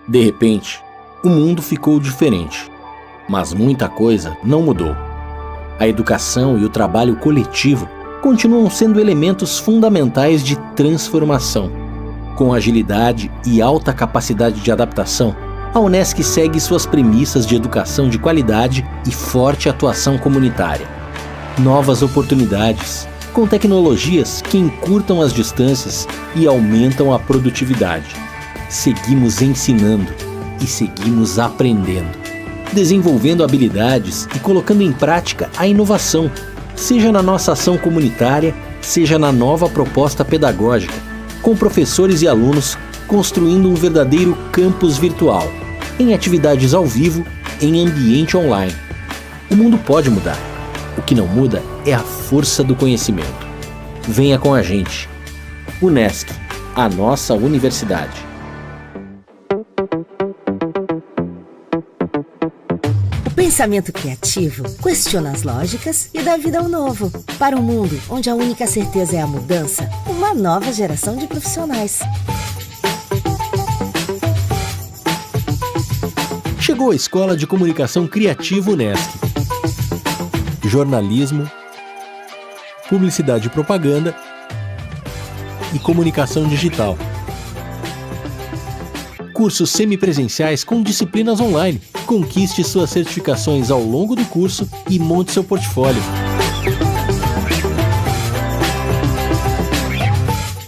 De repente, o mundo ficou diferente, mas muita coisa não mudou. A educação e o trabalho coletivo continuam sendo elementos fundamentais de transformação. Com agilidade e alta capacidade de adaptação, a Unesc segue suas premissas de educação de qualidade e forte atuação comunitária. Novas oportunidades, com tecnologias que encurtam as distâncias e aumentam a produtividade. Seguimos ensinando e seguimos aprendendo, desenvolvendo habilidades e colocando em prática a inovação, seja na nossa ação comunitária, seja na nova proposta pedagógica, com professores e alunos construindo um verdadeiro campus virtual, em atividades ao vivo, em ambiente online. O mundo pode mudar. O que não muda é a força do conhecimento. Venha com a gente. Unesc, a nossa universidade. O pensamento criativo questiona as lógicas e dá vida ao novo. Para um mundo onde a única certeza é a mudança, uma nova geração de profissionais. Chegou a Escola de Comunicação Criativa Unesc. Jornalismo, publicidade e propaganda e comunicação digital. Cursos semipresenciais com disciplinas online. Conquiste suas certificações ao longo do curso e monte seu portfólio.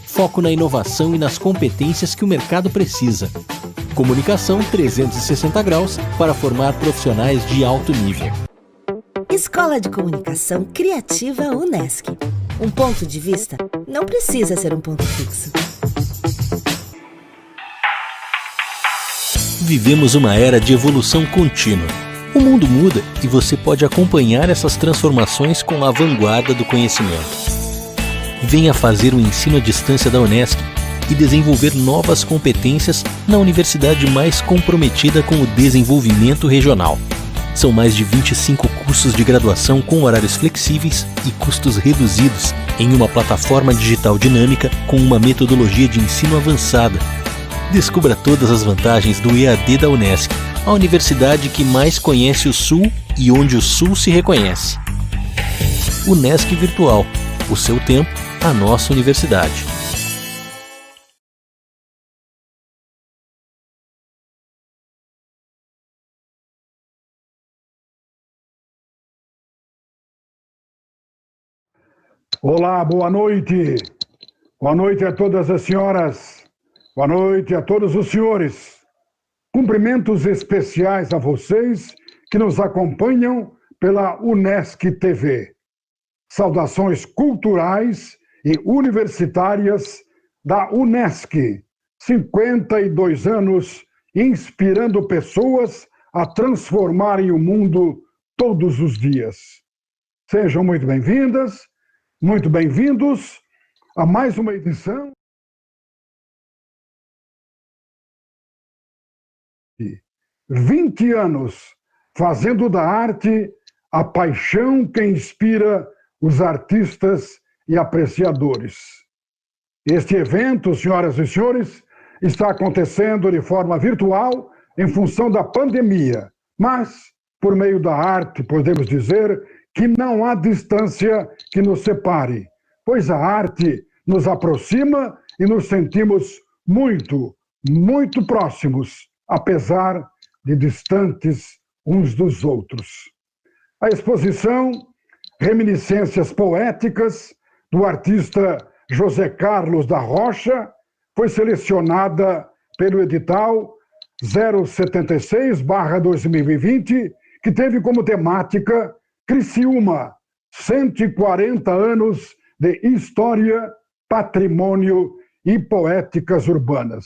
Foco na inovação e nas competências que o mercado precisa. Comunicação 360 graus para formar profissionais de alto nível. Escola de Comunicação Criativa Unesc. Um ponto de vista não precisa ser um ponto fixo. Vivemos uma era de evolução contínua. O mundo muda e você pode acompanhar essas transformações com a vanguarda do conhecimento. Venha fazer o ensino à distância da Unesc e desenvolver novas competências na universidade mais comprometida com o desenvolvimento regional. São mais de 25 cursos de graduação com horários flexíveis e custos reduzidos em uma plataforma digital dinâmica com uma metodologia de ensino avançada. Descubra todas as vantagens do EAD da Unesc, a universidade que mais conhece o Sul e onde o Sul se reconhece. Unesc Virtual. O seu tempo, a nossa universidade. Olá, boa noite. Boa noite a todas as senhoras. Boa noite a todos os senhores. Cumprimentos especiais a vocês que nos acompanham pela Unesc TV. Saudações culturais e universitárias da Unesc. 52 anos inspirando pessoas a transformarem o mundo todos os dias. Sejam muito bem-vindas, muito bem-vindos a mais uma edição. 20 anos fazendo da arte a paixão que inspira os artistas e apreciadores. Este evento, senhoras e senhores, está acontecendo de forma virtual em função da pandemia, mas, por meio da arte, podemos dizer que não há distância que nos separe, pois a arte nos aproxima e nos sentimos muito, muito próximos, apesar de distantes uns dos outros. A exposição Reminiscências Poéticas, do artista José Carlos da Rocha, foi selecionada pelo edital 076/2020, que teve como temática Criciúma, 140 anos de história, patrimônio e poéticas urbanas.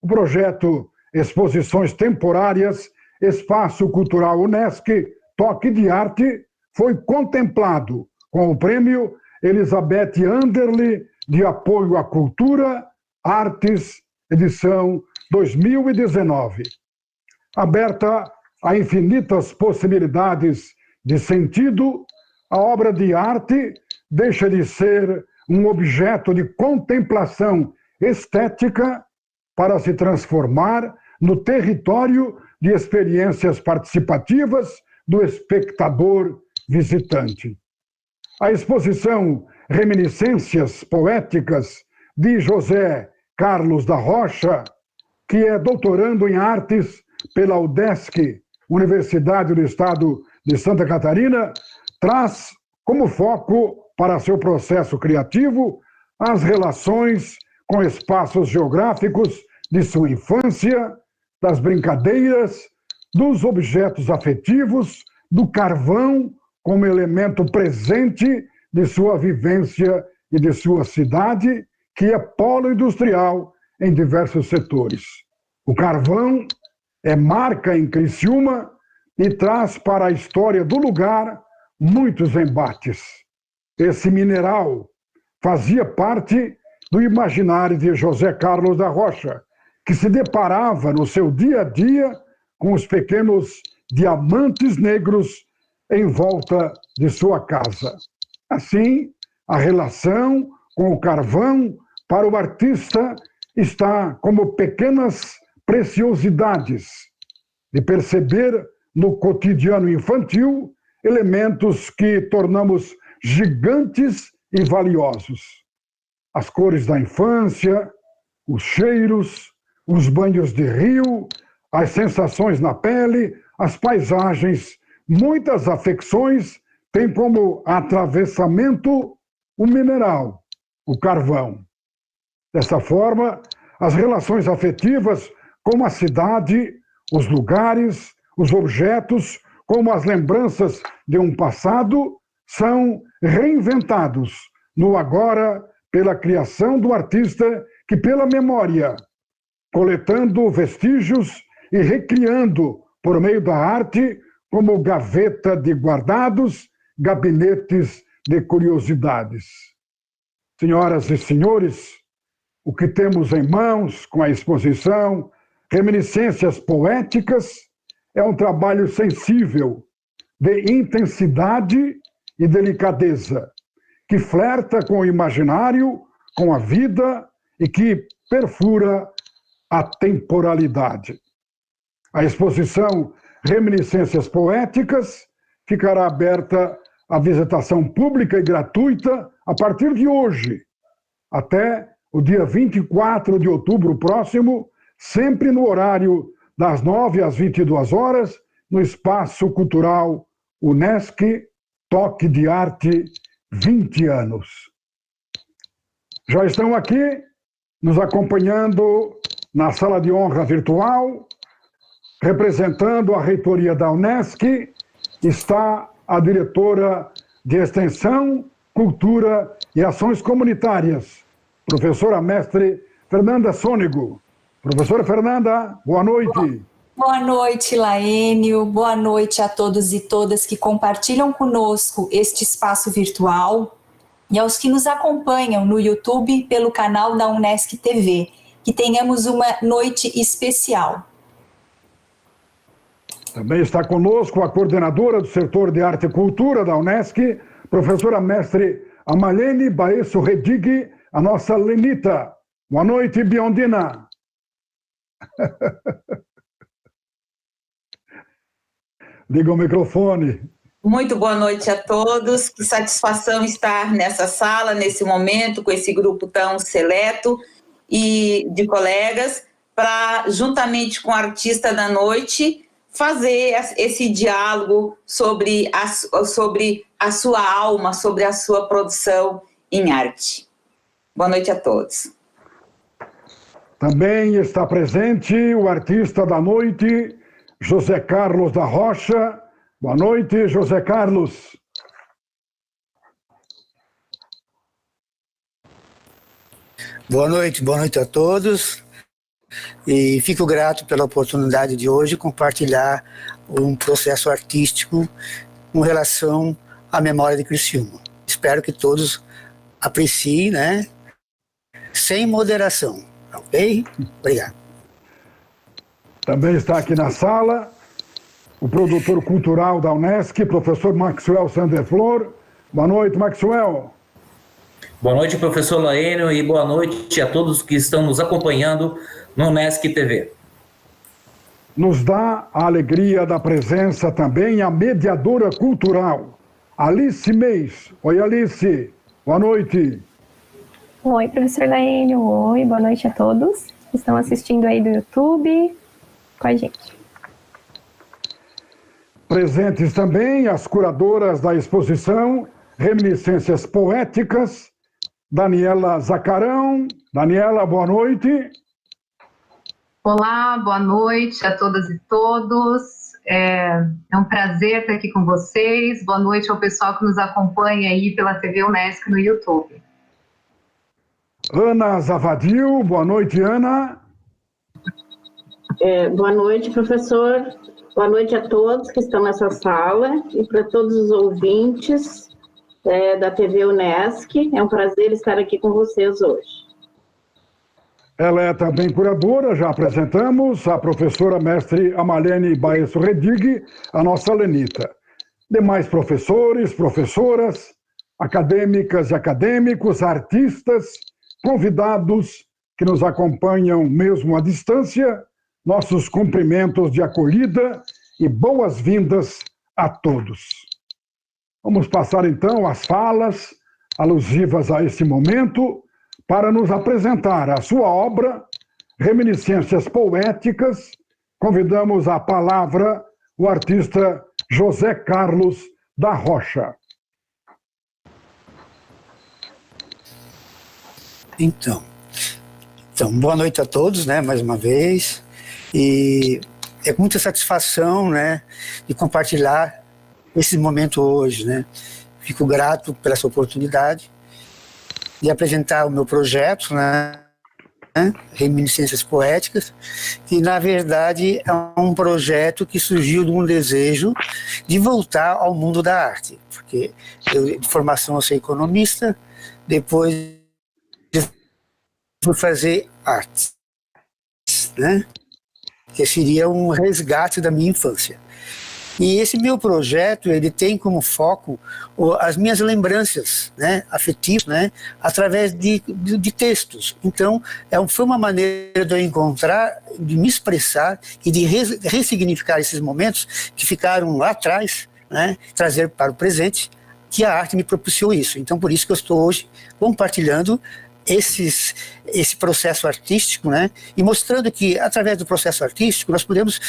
O projeto Exposições Temporárias, Espaço Cultural Unesc, Toque de Arte, foi contemplado com o prêmio Elizabeth Anderle de Apoio à Cultura, Artes, edição 2019. Aberta a infinitas possibilidades de sentido, a obra de arte deixa de ser um objeto de contemplação estética para se transformar no território de experiências participativas do espectador visitante. A exposição Reminiscências Poéticas de José Carlos da Rocha, que é doutorando em artes pela UDESC, Universidade do Estado de Santa Catarina, traz como foco para seu processo criativo as relações com espaços geográficos de sua infância, das brincadeiras, dos objetos afetivos, do carvão como elemento presente de sua vivência e de sua cidade, que é polo industrial em diversos setores. O carvão é marca em Criciúma e traz para a história do lugar muitos embates. Esse mineral fazia parte do imaginário de José Carlos da Rocha, que se deparava no seu dia a dia com os pequenos diamantes negros em volta de sua casa. Assim, a relação com o carvão para o artista está como pequenas preciosidades de perceber no cotidiano infantil elementos que tornamos gigantes e valiosos. As cores da infância, os cheiros, os banhos de rio, as sensações na pele, as paisagens, muitas afecções têm como atravessamento o mineral, o carvão. Dessa forma, as relações afetivas com a cidade, os lugares, os objetos, como as lembranças de um passado, são reinventados no agora pela criação do artista que, pela memória, coletando vestígios e recriando por meio da arte como gaveta de guardados, gabinetes de curiosidades. Senhoras e senhores, o que temos em mãos com a exposição Reminiscências Poéticas é um trabalho sensível, de intensidade e delicadeza, que flerta com o imaginário, com a vida e que perfura a temporalidade. A exposição Reminiscências Poéticas ficará aberta à visitação pública e gratuita a partir de hoje, até o dia 24 de outubro próximo, sempre no horário das 9 às 22 horas, no Espaço Cultural UNESCO Toque de Arte 20 anos. Já estão aqui nos acompanhando na sala de honra virtual, representando a reitoria da UNESCO, está a diretora de Extensão, Cultura e Ações Comunitárias, professora mestre Fernanda Sônego. Professora Fernanda, boa noite. Boa noite, Laênio. Boa noite a todos e todas que compartilham conosco este espaço virtual e aos que nos acompanham no YouTube pelo canal da UNESCO TV. Que tenhamos uma noite especial. Também está conosco a coordenadora do setor de Arte e Cultura da UNESCO, professora mestre Amalene Baesso Redig, a nossa Lenita. Boa noite, Biondina. Liga o microfone. Muito boa noite a todos. Que satisfação estar nessa sala, nesse momento, com esse grupo tão seleto e de colegas, para, juntamente com o artista da noite, fazer esse diálogo sobre a sua alma, sobre a sua produção em arte. Boa noite a todos. Também está presente o artista da noite, José Carlos da Rocha. Boa noite, José Carlos. Boa noite a todos. E fico grato pela oportunidade de hoje compartilhar um processo artístico com relação à memória de Criciúma. Espero que todos apreciem, né? Sem moderação. Ok? Obrigado. Também está aqui na sala o produtor cultural da UNESCO, professor Maxwell Sanderflor. Boa noite, Maxwell. Boa noite, professor Laênio, e boa noite a todos que estão nos acompanhando no UNESCO TV. nos dá a alegria da presença também a mediadora cultural, Alice Meis. Oi, Alice. Boa noite. Oi, professor Laênio. Oi, boa noite a todos que estão assistindo aí do YouTube com a gente. Presentes também as curadoras da exposição Reminiscências Poéticas, Daniela Zacarão. Daniela, boa noite. Olá, boa noite a todas e todos. É um prazer estar aqui com vocês. Boa noite ao pessoal que nos acompanha aí pela TV Unesc no YouTube. Ana Zavadil, boa noite, Ana. Boa noite, professor. Boa noite a todos que estão nessa sala e para todos os ouvintes da TV Unesc. É um prazer estar aqui com vocês hoje. Ela é também curadora, já apresentamos, a professora mestre Amalene Baesso Redig, a nossa Lenita. Demais professores, professoras, acadêmicas e acadêmicos, artistas, convidados que nos acompanham mesmo à distância, nossos cumprimentos de acolhida e boas-vindas a todos. Vamos passar então às falas alusivas a este momento, para nos apresentar a sua obra, Reminiscências Poéticas. Convidamos à palavra o artista José Carlos da Rocha. Então, boa noite a todos, né, mais uma vez. E é com muita satisfação, né, de compartilhar esse momento hoje, né. Fico grato por essa oportunidade de apresentar o meu projeto, né, Reminiscências Poéticas, que na verdade é um projeto que surgiu de um desejo de voltar ao mundo da arte, porque eu, de formação, eu sou economista, depois fui fazer arte, né, que seria um resgate da minha infância. E esse meu projeto, ele tem como foco as minhas lembranças, né, afetivas, né, através de textos. Então, foi uma maneira de eu encontrar, de me expressar e de ressignificar esses momentos que ficaram lá atrás, né, trazer para o presente, que a arte me propiciou isso. Então, por isso que eu estou hoje compartilhando esse processo artístico, né, e mostrando que, através do processo artístico, nós podemos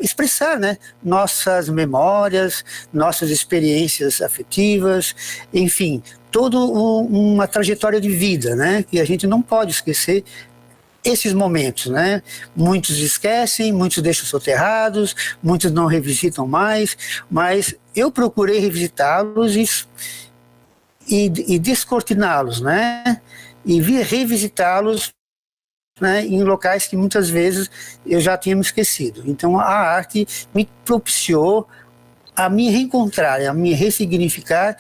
expressar, né, nossas memórias, nossas experiências afetivas, enfim, toda uma trajetória de vida, né, que a gente não pode esquecer esses momentos, né? Muitos esquecem, muitos deixam soterrados, muitos não revisitam mais, mas eu procurei revisitá-los e descortiná-los, né? E revisitá-los, né, em locais que muitas vezes eu já tinha me esquecido. Então a arte me propiciou a me reencontrar, a me ressignificar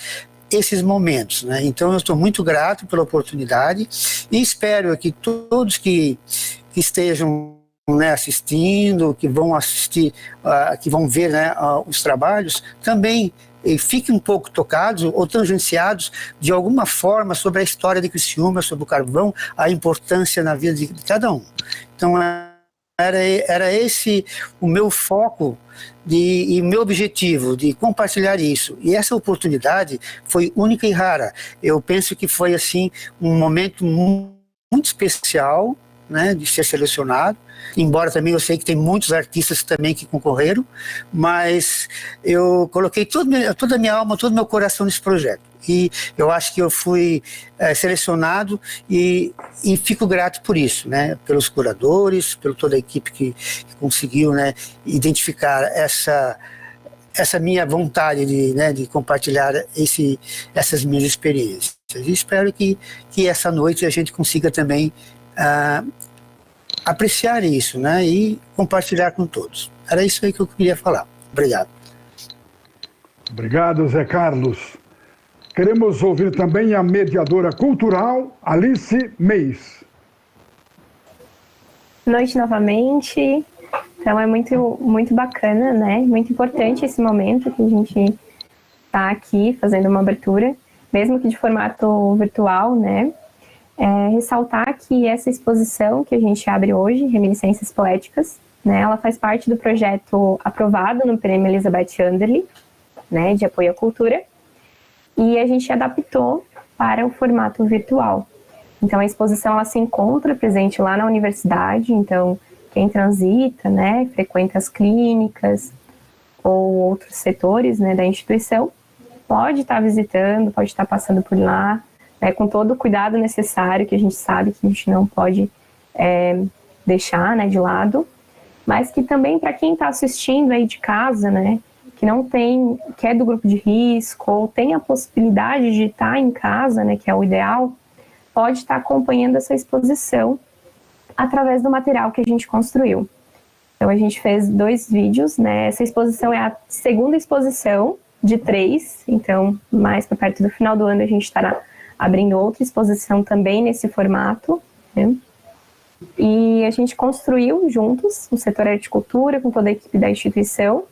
esses momentos, né? Então eu estou muito grato pela oportunidade e espero que todos que estejam, né, assistindo, que vão assistir, que vão ver, né, os trabalhos, também fiquem um pouco tocados ou tangenciados de alguma forma sobre a história de Criciúma, sobre o carvão, a importância na vida de cada um. Então era esse o meu foco e o meu objetivo de compartilhar isso. E essa oportunidade foi única e rara. Eu penso que foi assim um momento muito especial, né, de ser selecionado, embora também eu sei que tem muitos artistas também que concorreram, mas eu coloquei toda a minha alma, todo o meu coração nesse projeto, e eu acho que eu fui selecionado e fico grato por isso, né, pelos curadores, por toda a equipe que conseguiu, né, identificar essa minha vontade de compartilhar essas minhas experiências. E espero que essa noite a gente consiga também apreciar isso, né, e compartilhar com todos. Era isso aí que eu queria falar. Obrigado. Obrigado, Zé Carlos. Queremos ouvir também a mediadora cultural, Alice Meis. Boa noite novamente. Então é muito, muito bacana, né, muito importante esse momento que a gente está aqui fazendo uma abertura, mesmo que de formato virtual, né. Ressaltar que essa exposição que a gente abre hoje, Reminiscências Poéticas, né? Ela faz parte do projeto aprovado no Prêmio Elizabeth Anderle, né, de apoio à cultura, e a gente adaptou para o formato virtual. Então, a exposição ela se encontra presente lá na universidade, então quem transita, né, frequenta as clínicas ou outros setores, né, da instituição, pode estar visitando, pode estar passando por lá, né, com todo o cuidado necessário, que a gente sabe que a gente não pode deixar, né, de lado, mas que também para quem está assistindo aí de casa, né, que não tem, que é do grupo de risco, ou tem a possibilidade de estar em casa, né, que é o ideal, pode estar acompanhando essa exposição através do material que a gente construiu. Então, a gente fez 2 vídeos, né? Essa exposição é a segunda exposição de 3, então, mais para perto do final do ano, a gente estará abrindo outra exposição também nesse formato, né? E a gente construiu juntos, o setor Arte e Cultura, com toda a equipe da instituição,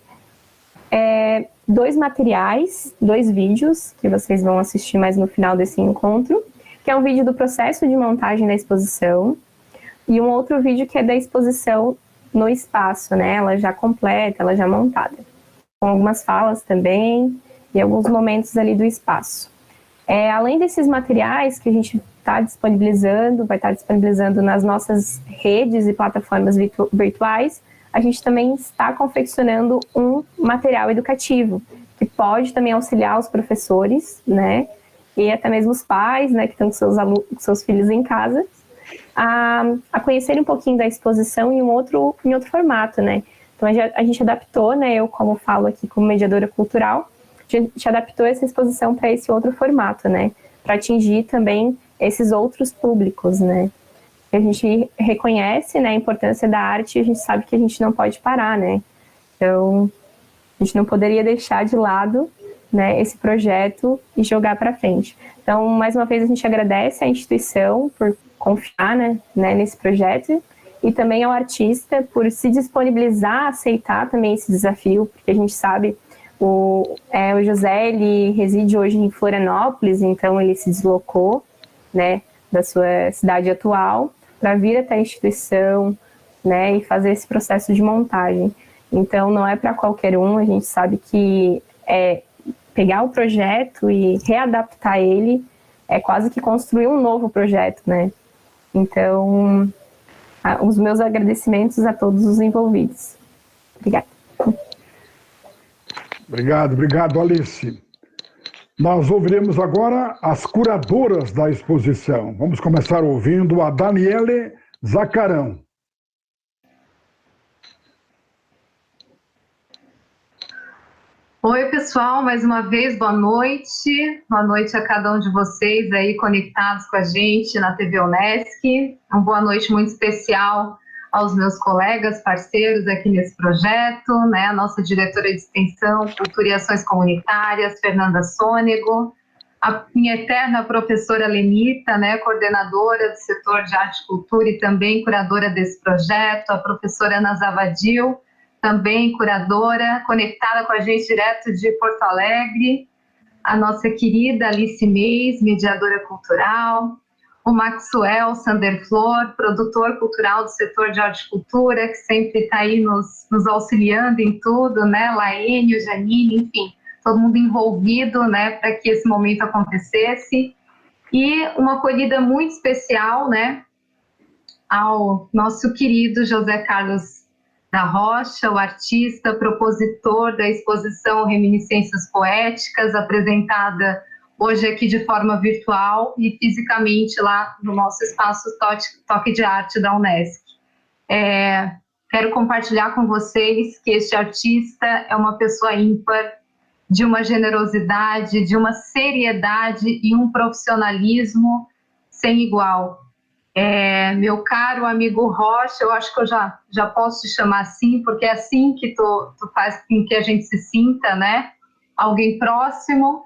2 materiais, 2 vídeos, que vocês vão assistir mais no final desse encontro, que é um vídeo do processo de montagem da exposição, e um outro vídeo que é da exposição no espaço, né? Ela já completa, ela já montada, com algumas falas também, e alguns momentos ali do espaço. Além desses materiais que a gente está disponibilizando, vai estar disponibilizando nas nossas redes e plataformas virtuais, a gente também está confeccionando um material educativo, que pode também auxiliar os professores, né? E até mesmo os pais, né, que estão com seus filhos em casa, a conhecerem um pouquinho da exposição em outro formato, né? Então a gente adaptou, né? Eu, como falo aqui como mediadora cultural, a gente adaptou essa exposição para esse outro formato, né? Para atingir também esses outros públicos, né? A gente reconhece, né, a importância da arte e a gente sabe que a gente não pode parar, né? Então a gente não poderia deixar de lado, né, esse projeto e jogar para frente. Então, mais uma vez, a gente agradece à instituição por confiar, né, nesse projeto e também ao artista por se disponibilizar a aceitar também esse desafio, porque a gente sabe o José, ele reside hoje em Florianópolis, então ele se deslocou, né, da sua cidade atual para vir até a instituição, né, e fazer esse processo de montagem. Então, não é para qualquer um, a gente sabe que pegar o projeto e readaptar ele é quase que construir um novo projeto, né? Então, os meus agradecimentos a todos os envolvidos. Obrigada. Obrigado, Alice. Nós ouviremos agora as curadoras da exposição. Vamos começar ouvindo a Daniele Zacarão. Oi, pessoal, mais uma vez, boa noite. Boa noite a cada um de vocês aí conectados com a gente na TV Unesc. Uma boa noite muito especial aos meus colegas, parceiros aqui nesse projeto, né? A nossa diretora de extensão, Cultura e Ações Comunitárias, Fernanda Sônego, a minha eterna professora Lenita, né? Coordenadora do setor de arte e cultura e também curadora desse projeto, a professora Ana Zavadil, também curadora, conectada com a gente direto de Porto Alegre, a nossa querida Alice Meis, mediadora cultural, o Maxwell Sanderflor, produtor cultural do setor de arte e cultura, que sempre está aí nos auxiliando em tudo, né? Laênio, Janine, enfim, todo mundo envolvido, né, para que esse momento acontecesse. E uma acolhida muito especial, né, ao nosso querido José Carlos da Rocha, o artista, propositor da exposição Reminiscências Poéticas, apresentada hoje aqui de forma virtual e fisicamente lá no nosso espaço Toque de Arte da Unesc. Quero compartilhar com vocês que este artista é uma pessoa ímpar, de uma generosidade, de uma seriedade e um profissionalismo sem igual. Meu caro amigo Rocha, eu acho que eu já posso te chamar assim, porque é assim que tu faz com que a gente se sinta, né? Alguém próximo.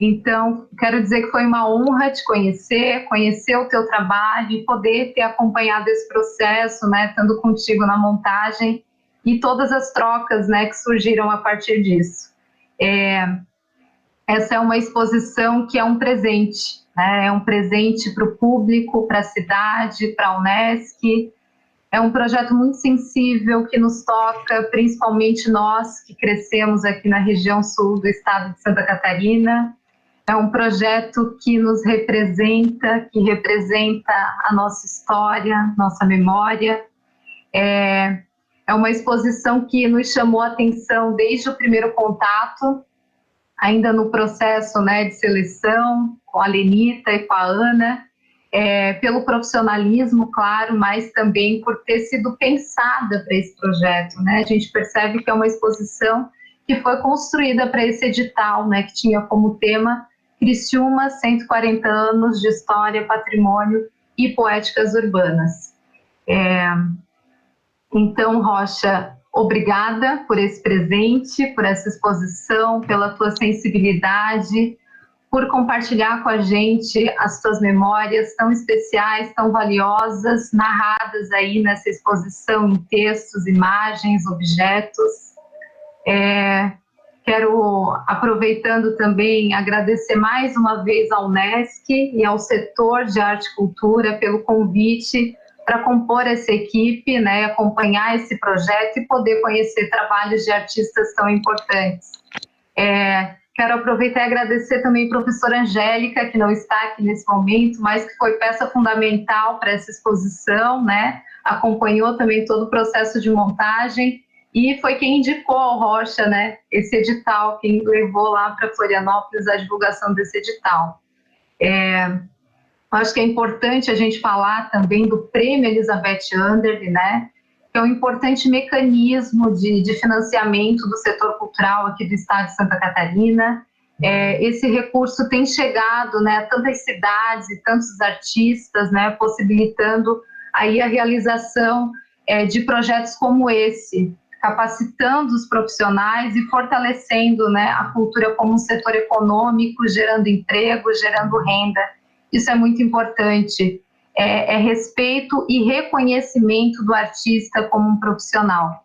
Então, quero dizer que foi uma honra te conhecer o teu trabalho e poder ter acompanhado esse processo, né? Estando contigo na montagem e todas as trocas, né, que surgiram a partir disso. Essa é uma exposição que é um presente, né? É um presente para o público, para a cidade, para a Unesc, É um projeto muito sensível que nos toca, principalmente nós que crescemos aqui na região sul do estado de Santa Catarina. É um projeto que nos representa, que representa a nossa história, nossa memória. É uma exposição que nos chamou a atenção desde o primeiro contato, ainda no processo, né, de seleção, com a Lenita e com a Ana, pelo profissionalismo, claro, mas também por ter sido pensada para esse projeto, né? A gente percebe que é uma exposição que foi construída para esse edital, né, que tinha como tema Criciúma, 140 anos de história, patrimônio e poéticas urbanas. Então, Rocha, obrigada por esse presente, por essa exposição, pela tua sensibilidade, por compartilhar com a gente as tuas memórias tão especiais, tão valiosas, narradas aí nessa exposição em textos, imagens, objetos. Quero, aproveitando também, agradecer mais uma vez ao Unesc e ao setor de arte e cultura pelo convite para compor essa equipe, né, acompanhar esse projeto e poder conhecer trabalhos de artistas tão importantes. Quero aproveitar e agradecer também a professora Angélica, que não está aqui nesse momento, mas que foi peça fundamental para essa exposição, né? Acompanhou também todo o processo de montagem e foi quem indicou ao Rocha, né, esse edital, quem levou lá para Florianópolis a divulgação desse edital. Acho que é importante a gente falar também do Prêmio Elizabeth Anderle, né, que é um importante mecanismo de financiamento do setor cultural aqui do estado de Santa Catarina. Esse recurso tem chegado, né, a tantas cidades e tantos artistas, né, possibilitando aí a realização de projetos como esse, capacitando os profissionais e fortalecendo, né, a cultura como um setor econômico, gerando emprego, gerando renda. Isso é muito importante. Respeito e reconhecimento do artista como um profissional.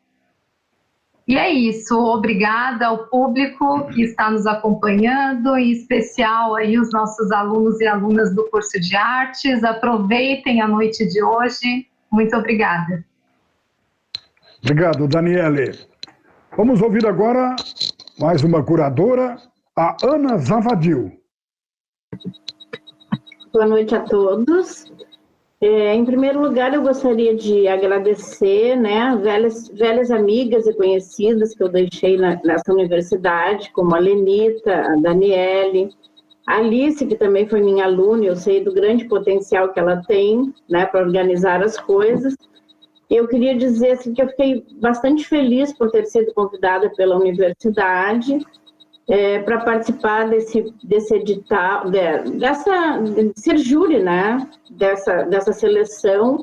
E é isso, obrigada ao público que está nos acompanhando, em especial aí os nossos alunos e alunas do curso de artes. Aproveitem a noite de hoje. Muito obrigada. Obrigado, Daniele. Vamos ouvir agora mais uma curadora, a Ana Zavadil. Boa noite a todos. Em primeiro lugar, eu gostaria de agradecer, né, velhas amigas e conhecidas que eu deixei nessa universidade, como a Lenita, a Daniele, a Alice, que também foi minha aluna, eu sei do grande potencial que ela tem, né, para organizar as coisas. Eu queria dizer assim, que eu fiquei bastante feliz por ter sido convidada pela universidade para participar desse edital, de ser júri, né, dessa seleção,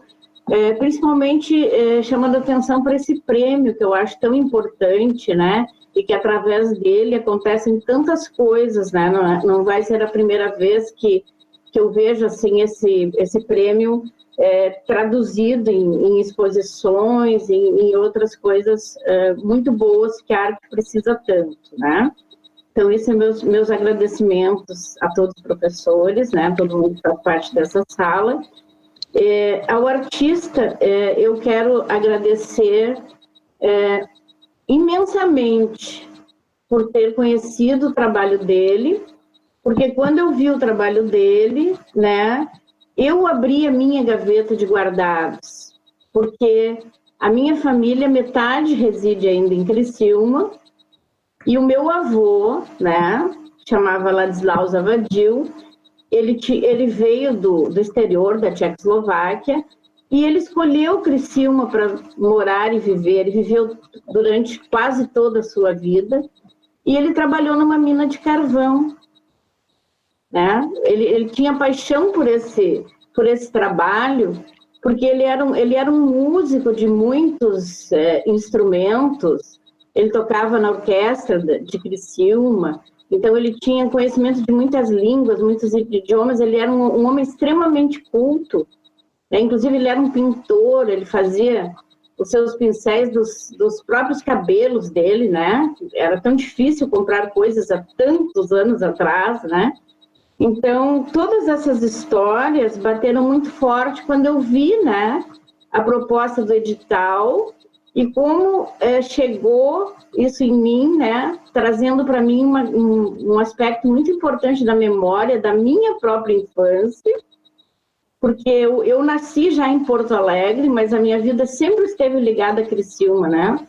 principalmente chamando atenção para esse prêmio que eu acho tão importante, né, e que através dele acontecem tantas coisas, né, não vai ser a primeira vez que eu vejo assim esse prêmio traduzido em exposições, em outras coisas muito boas que a arte precisa tanto, né. Então, esses são meus agradecimentos a todos os professores, né, todo mundo que faz parte dessa sala. Ao artista, eu quero agradecer imensamente por ter conhecido o trabalho dele, porque quando eu vi o trabalho dele, né, eu abri a minha gaveta de guardados, porque a minha família, metade reside ainda em Criciúma, e o meu avô, né, chamava Ladislau Zavadil, ele veio do exterior, da Tchecoslováquia, e ele escolheu Criciúma para morar e viver. Ele viveu durante quase toda a sua vida, e ele trabalhou numa mina de carvão, né? Ele tinha paixão por esse trabalho, porque ele era um músico de muitos instrumentos. Ele tocava na orquestra de Criciúma, então ele tinha conhecimento de muitas línguas, muitos idiomas. Ele era um homem extremamente culto, né? Inclusive ele era um pintor, ele fazia os seus pincéis dos próprios cabelos dele, né? Era tão difícil comprar coisas há tantos anos atrás, né? Então, todas essas histórias bateram muito forte quando eu vi, né, a proposta do edital e como chegou isso em mim, né, trazendo para mim um aspecto muito importante da memória da minha própria infância, porque eu nasci já em Porto Alegre, mas a minha vida sempre esteve ligada a Criciúma, né?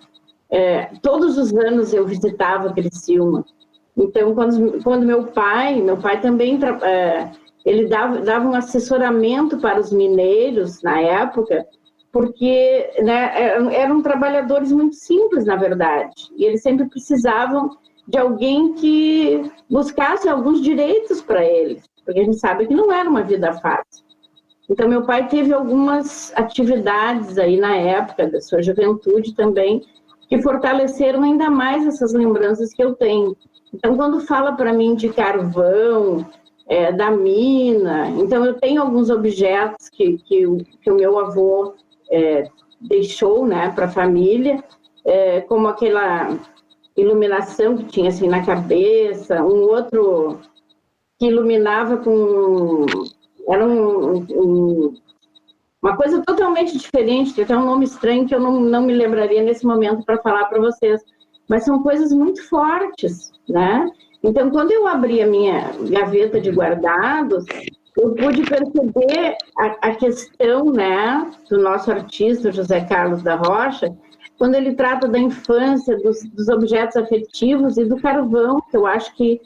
Todos os anos eu visitava Criciúma. Então, quando meu pai também ele dava um assessoramento para os mineiros na época, porque, né, eram trabalhadores muito simples, na verdade, e eles sempre precisavam de alguém que buscasse alguns direitos para eles, porque a gente sabe que não era uma vida fácil. Então, meu pai teve algumas atividades aí na época da sua juventude também, que fortaleceram ainda mais essas lembranças que eu tenho. Então, quando fala para mim de carvão, da mina, então eu tenho alguns objetos que o meu avô deixou, né, para a família, como aquela iluminação que tinha assim na cabeça, um outro que iluminava com... Era uma coisa totalmente diferente, que até um nome estranho que eu não me lembraria nesse momento para falar para vocês. Mas são coisas muito fortes, né? Então, quando eu abri a minha gaveta de guardados, eu pude perceber a questão, né, do nosso artista, José Carlos da Rocha, quando ele trata da infância, dos objetos afetivos e do carvão, que eu acho que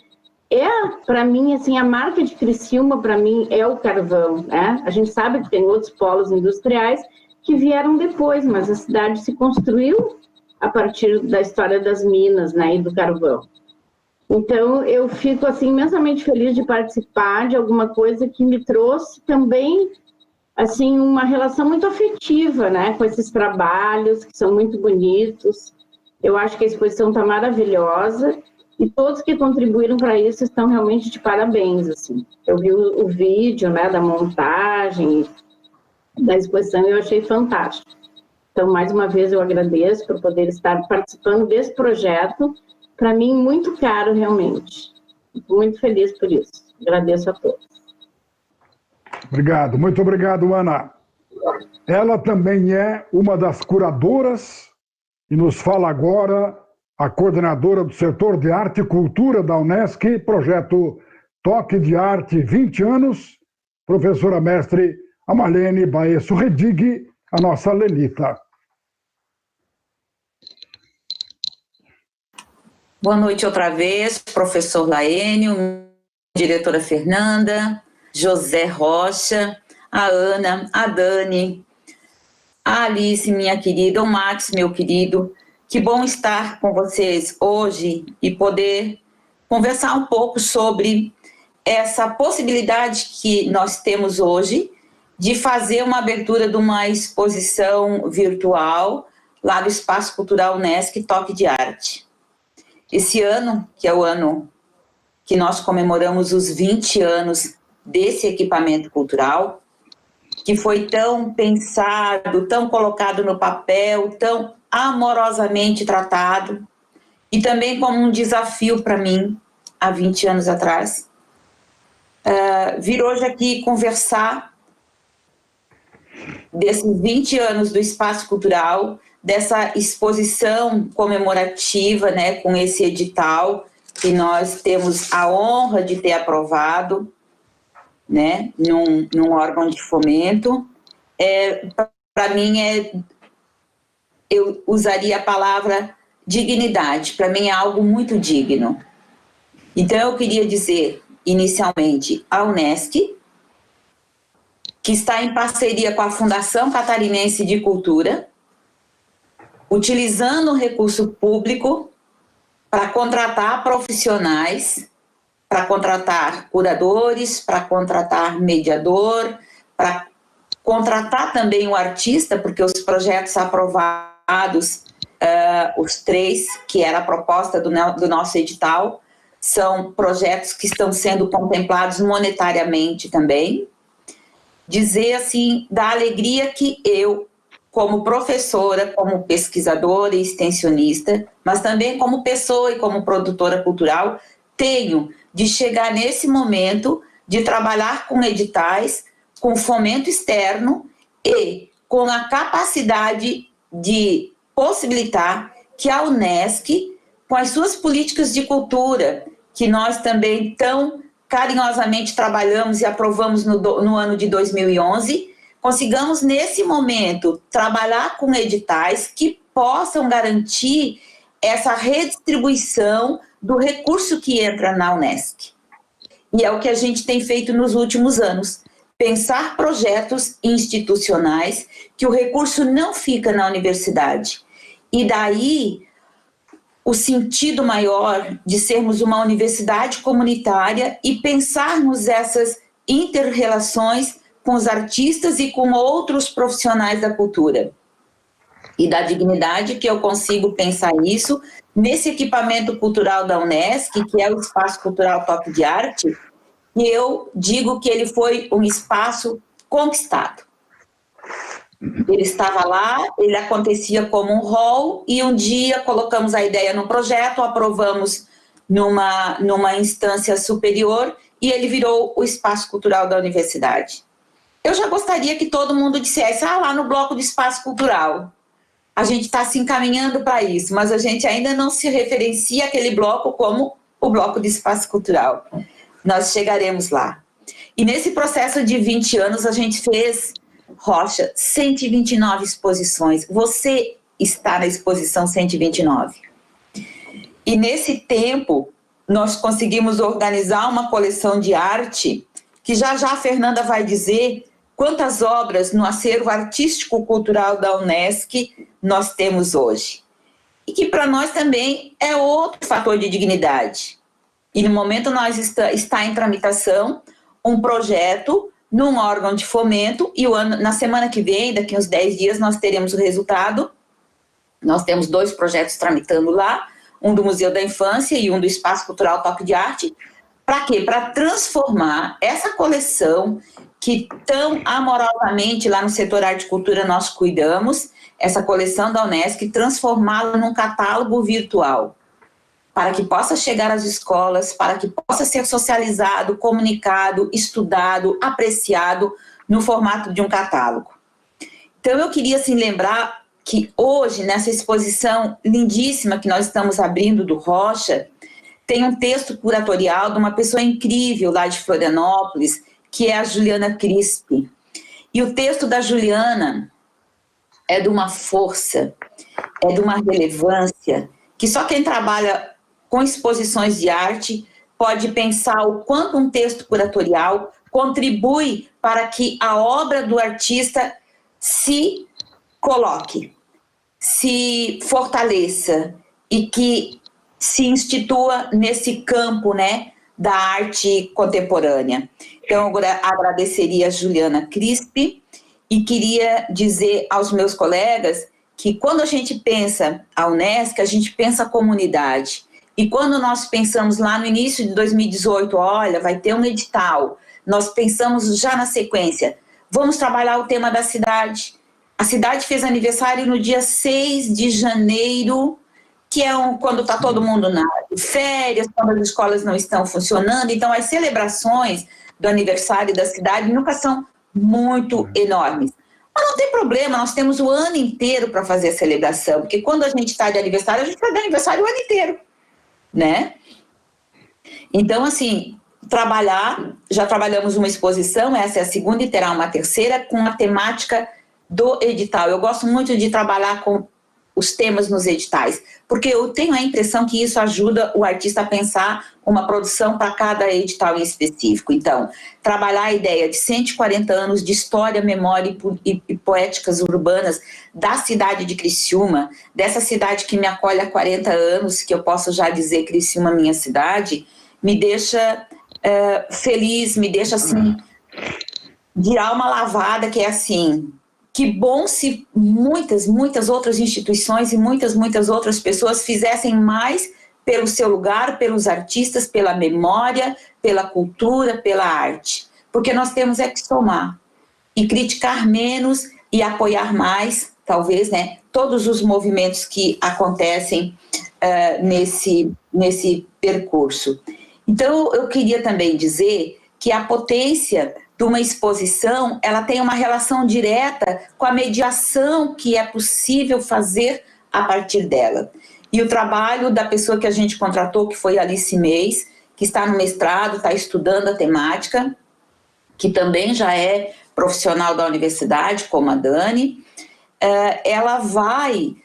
para mim, assim, a marca de Criciúma, para mim, é o carvão, né? A gente sabe que tem outros polos industriais que vieram depois, mas a cidade se construiu a partir da história das minas, né, e do carvão. Então, eu fico, assim, imensamente feliz de participar de alguma coisa que me trouxe também, assim, uma relação muito afetiva, né, com esses trabalhos que são muito bonitos. Eu acho que a exposição está maravilhosa. E todos que contribuíram para isso estão realmente de parabéns, assim. Eu vi o vídeo, né, da montagem, da exposição, e eu achei fantástico. Então, mais uma vez, eu agradeço por poder estar participando desse projeto, para mim, muito caro, realmente. Fico muito feliz por isso. Agradeço a todos. Obrigado, muito obrigado, Ana. Ela também é uma das curadoras e nos fala agora a coordenadora do setor de arte e cultura da Unesc, projeto Toque de Arte 20 anos, professora mestre Amalene Baesso Redig, a nossa Lelita. Boa noite outra vez, professor Laênio, diretora Fernanda, José Rocha, a Ana, a Dani, a Alice, minha querida, o Max, meu querido. Que bom estar com vocês hoje e poder conversar um pouco sobre essa possibilidade que nós temos hoje de fazer uma abertura de uma exposição virtual lá do Espaço Cultural Unesc Toque de Arte. Esse ano, que é o ano que nós comemoramos os 20 anos desse equipamento cultural, que foi tão pensado, tão colocado no papel, tão amorosamente tratado, e também como um desafio para mim, há 20 anos atrás, vir hoje aqui conversar desses 20 anos do Espaço Cultural, dessa exposição comemorativa, né, com esse edital, que nós temos a honra de ter aprovado, né, num órgão de fomento. Para mim, eu usaria a palavra dignidade. Para mim é algo muito digno. Então eu queria dizer, inicialmente, a Unesc, que está em parceria com a Fundação Catarinense de Cultura, utilizando o recurso público para contratar profissionais, para contratar curadores, para contratar mediador, para contratar também o artista, porque os projetos aprovados, os 3, que era a proposta do nosso edital, são projetos que estão sendo contemplados monetariamente também. Dizer, assim, da alegria que eu, como professora, como pesquisadora e extensionista, mas também como pessoa e como produtora cultural, tenho de chegar nesse momento de trabalhar com editais, com fomento externo e com a capacidade de possibilitar que a UNESCO, com as suas políticas de cultura, que nós também tão carinhosamente trabalhamos e aprovamos no ano de 2011, consigamos, nesse momento, trabalhar com editais que possam garantir essa redistribuição do recurso que entra na UNESCO. E é o que a gente tem feito nos últimos anos, pensar projetos institucionais que o recurso não fica na universidade. E daí o sentido maior de sermos uma universidade comunitária e pensarmos essas inter-relações com os artistas e com outros profissionais da cultura. E da dignidade que eu consigo pensar isso nesse equipamento cultural da UNESCO, que é o Espaço Cultural Toque de Arte, e eu digo que ele foi um espaço conquistado. Ele estava lá, ele acontecia como um hall, e um dia colocamos a ideia no projeto, aprovamos numa instância superior, e ele virou o Espaço Cultural da Universidade. Eu já gostaria que todo mundo dissesse, lá no bloco de Espaço Cultural. A gente está se encaminhando para isso, mas a gente ainda não se referencia aquele bloco como o bloco de Espaço Cultural. Nós chegaremos lá. E nesse processo de 20 anos, a gente fez, Rocha, 129 exposições. Você está na exposição 129. E nesse tempo, nós conseguimos organizar uma coleção de arte, que já a Fernanda vai dizer quantas obras no acervo artístico-cultural da UNESCO nós temos hoje. E que para nós também é outro fator de dignidade. E no momento está em tramitação um projeto num órgão de fomento, e na semana que vem, daqui uns 10 dias, nós teremos o resultado. Nós temos 2 projetos tramitando lá, um do Museu da Infância e um do Espaço Cultural Toque de Arte. Para quê? Para transformar essa coleção que tão amorosamente lá no setor arte e cultura nós cuidamos, essa coleção da UNESCO, e transformá-la num catálogo virtual, para que possa chegar às escolas, para que possa ser socializado, comunicado, estudado, apreciado no formato de um catálogo. Então eu queria assim, lembrar que hoje, nessa exposição lindíssima que nós estamos abrindo do Rocha, tem um texto curatorial de uma pessoa incrível lá de Florianópolis, que é a Juliana Crispi. E o texto da Juliana é de uma força, é de uma relevância, que só quem trabalha com exposições de arte pode pensar o quanto um texto curatorial contribui para que a obra do artista se coloque, se fortaleça e que se institua nesse campo, né, da arte contemporânea. Então, eu agradeceria a Juliana Crispi e queria dizer aos meus colegas que quando a gente pensa a UNESCO, a gente pensa a comunidade. E quando nós pensamos lá no início de 2018, olha, vai ter um edital, nós pensamos já na sequência, vamos trabalhar o tema da cidade. A cidade fez aniversário no dia 6 de janeiro, que é quando está todo mundo na férias, quando as escolas não estão funcionando. Então, as celebrações do aniversário da cidade nunca são muito enormes. Mas não tem problema, nós temos o ano inteiro para fazer a celebração, porque quando a gente está de aniversário, a gente faz de aniversário o ano inteiro, né? Então, assim, já trabalhamos uma exposição, essa é a segunda e terá uma terceira, com a temática do edital. Eu gosto muito de trabalhar com os temas nos editais, porque eu tenho a impressão que isso ajuda o artista a pensar uma produção para cada edital em específico. Então, trabalhar a ideia de 140 anos de história, memória e poéticas urbanas da cidade de Criciúma, dessa cidade que me acolhe há 40 anos, que eu posso já dizer Criciúma minha cidade, me deixa feliz, me deixa assim, de alma lavada, que é assim... Que bom se muitas outras instituições e muitas outras pessoas fizessem mais pelo seu lugar, pelos artistas, pela memória, pela cultura, pela arte. Porque nós temos que somar e criticar menos e apoiar mais, talvez, né, todos os movimentos que acontecem nesse percurso. Então, eu queria também dizer que a potência de uma exposição, ela tem uma relação direta com a mediação que é possível fazer a partir dela. E o trabalho da pessoa que a gente contratou, que foi Alice Meis, que está no mestrado, está estudando a temática, que também já é profissional da universidade, como a Dani, ela vai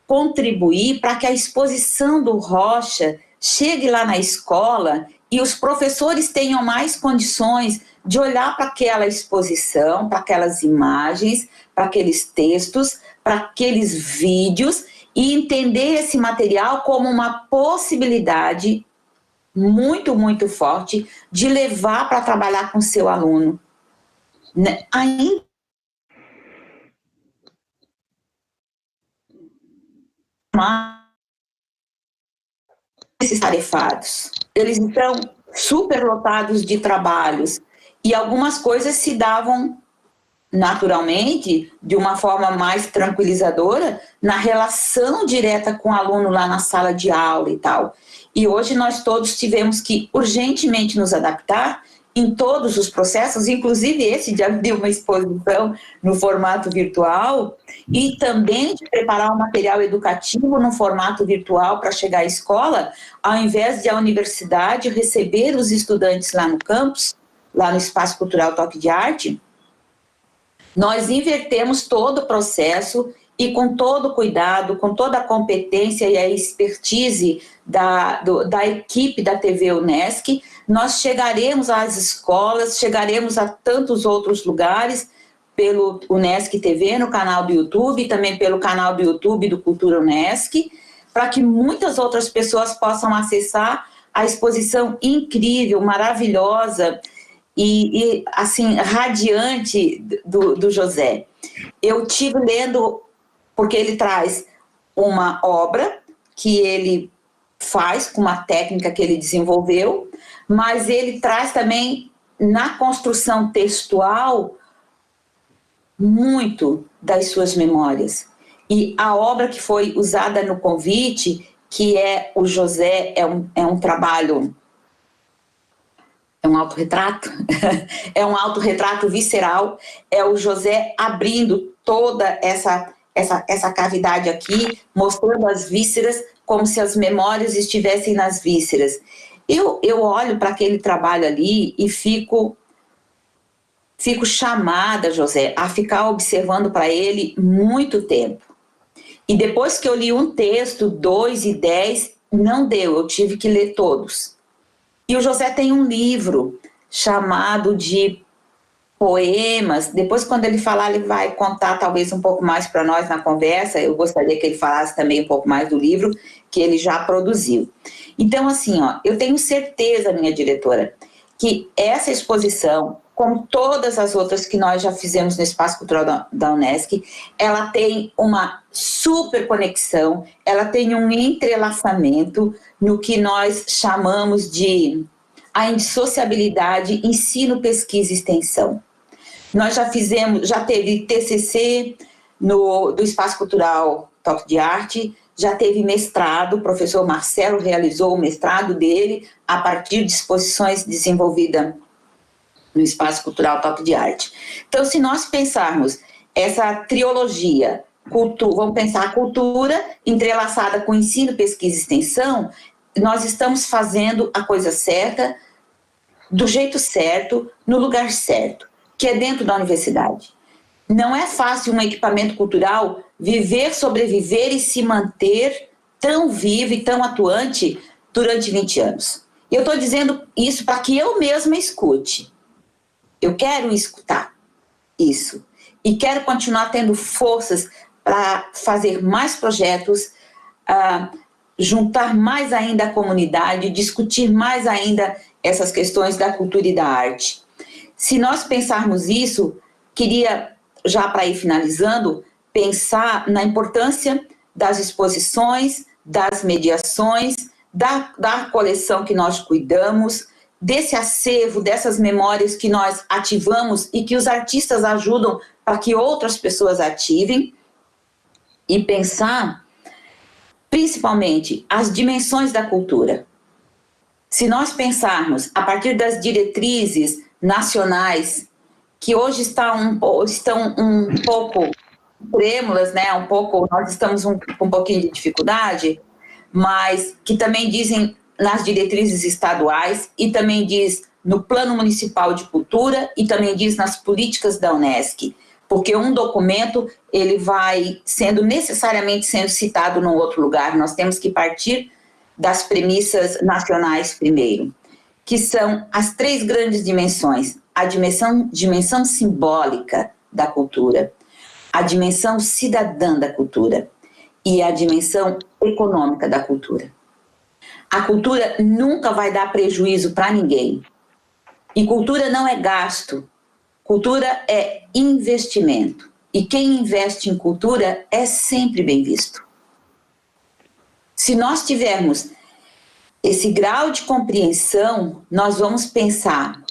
contribuir para que a exposição do Rocha chegue lá na escola e os professores tenham mais condições de olhar para aquela exposição, para aquelas imagens, para aqueles textos, para aqueles vídeos e entender esse material como uma possibilidade muito, muito forte de levar para trabalhar com seu aluno. Ainda esses tarefados, eles estão superlotados de trabalhos e algumas coisas se davam naturalmente, de uma forma mais tranquilizadora, na relação direta com o aluno lá na sala de aula e tal. E hoje nós todos tivemos que urgentemente nos adaptar em todos os processos, inclusive esse de abrir uma exposição no formato virtual e também de preparar um material educativo no formato virtual para chegar à escola, ao invés de a universidade receber os estudantes lá no campus, lá no Espaço Cultural Toque de Arte. Nós invertemos todo o processo e com todo o cuidado, com toda a competência e a expertise da equipe da TV UNESCO, nós chegaremos às escolas, chegaremos a tantos outros lugares pelo UNESCO TV, no canal do YouTube, e também pelo canal do YouTube do Cultura UNESCO, para que muitas outras pessoas possam acessar a exposição incrível, maravilhosa, e assim, radiante do José. Eu tive lendo, porque ele traz uma obra que ele faz com uma técnica que ele desenvolveu, mas ele traz também na construção textual muito das suas memórias. E a obra que foi usada no convite, que é o José, é um trabalho... É um autorretrato, é um autorretrato visceral, é o José abrindo toda essa cavidade aqui, mostrando as vísceras, como se as memórias estivessem nas vísceras. Eu olho para aquele trabalho ali e fico chamada, José, a ficar observando para ele muito tempo. E depois que eu li um texto, 2 e 10, não deu, eu tive que ler todos. E o José tem um livro chamado de poemas. Depois, quando ele falar, ele vai contar talvez um pouco mais para nós na conversa. Eu gostaria que ele falasse também um pouco mais do livro que ele já produziu. Então, assim, ó, eu tenho certeza, minha diretora, que essa exposição, como todas as outras que nós já fizemos no Espaço Cultural da UNESCO, ela tem uma super conexão, ela tem um entrelaçamento no que nós chamamos de a indissociabilidade ensino, pesquisa e extensão. Nós já teve TCC do Espaço Cultural Toque de Arte, já teve mestrado, o professor Marcelo realizou o mestrado dele a partir de exposições desenvolvidas no Espaço Cultural Toque de Arte. Então, se nós pensarmos essa trilogia, vamos pensar a cultura entrelaçada com ensino, pesquisa e extensão, nós estamos fazendo a coisa certa, do jeito certo, no lugar certo, que é dentro da universidade. Não é fácil um equipamento cultural viver, sobreviver e se manter tão vivo e tão atuante durante 20 anos. E eu estou dizendo isso para que eu mesma escute. Eu quero escutar isso. E quero continuar tendo forças para fazer mais projetos, juntar mais ainda a comunidade, discutir mais ainda essas questões da cultura e da arte. Se nós pensarmos isso, queria, já para ir finalizando, pensar na importância das exposições, das mediações, da coleção que nós cuidamos, desse acervo, dessas memórias que nós ativamos e que os artistas ajudam para que outras pessoas ativem, e pensar, principalmente, as dimensões da cultura. Se nós pensarmos, a partir das diretrizes nacionais que hoje estão um pouco trêmulas, né? Nós estamos com um pouquinho de dificuldade, mas que também dizem nas diretrizes estaduais e também diz no Plano Municipal de Cultura e também diz nas políticas da UNESCO, porque um documento ele vai necessariamente sendo citado num outro lugar. Nós temos que partir das premissas nacionais primeiro, que são as 3 grandes dimensões: a dimensão simbólica da cultura, a dimensão cidadã da cultura e a dimensão econômica da cultura. A cultura nunca vai dar prejuízo para ninguém. E cultura não é gasto, cultura é investimento. E quem investe em cultura é sempre bem visto. Se nós tivermos esse grau de compreensão, nós vamos pensar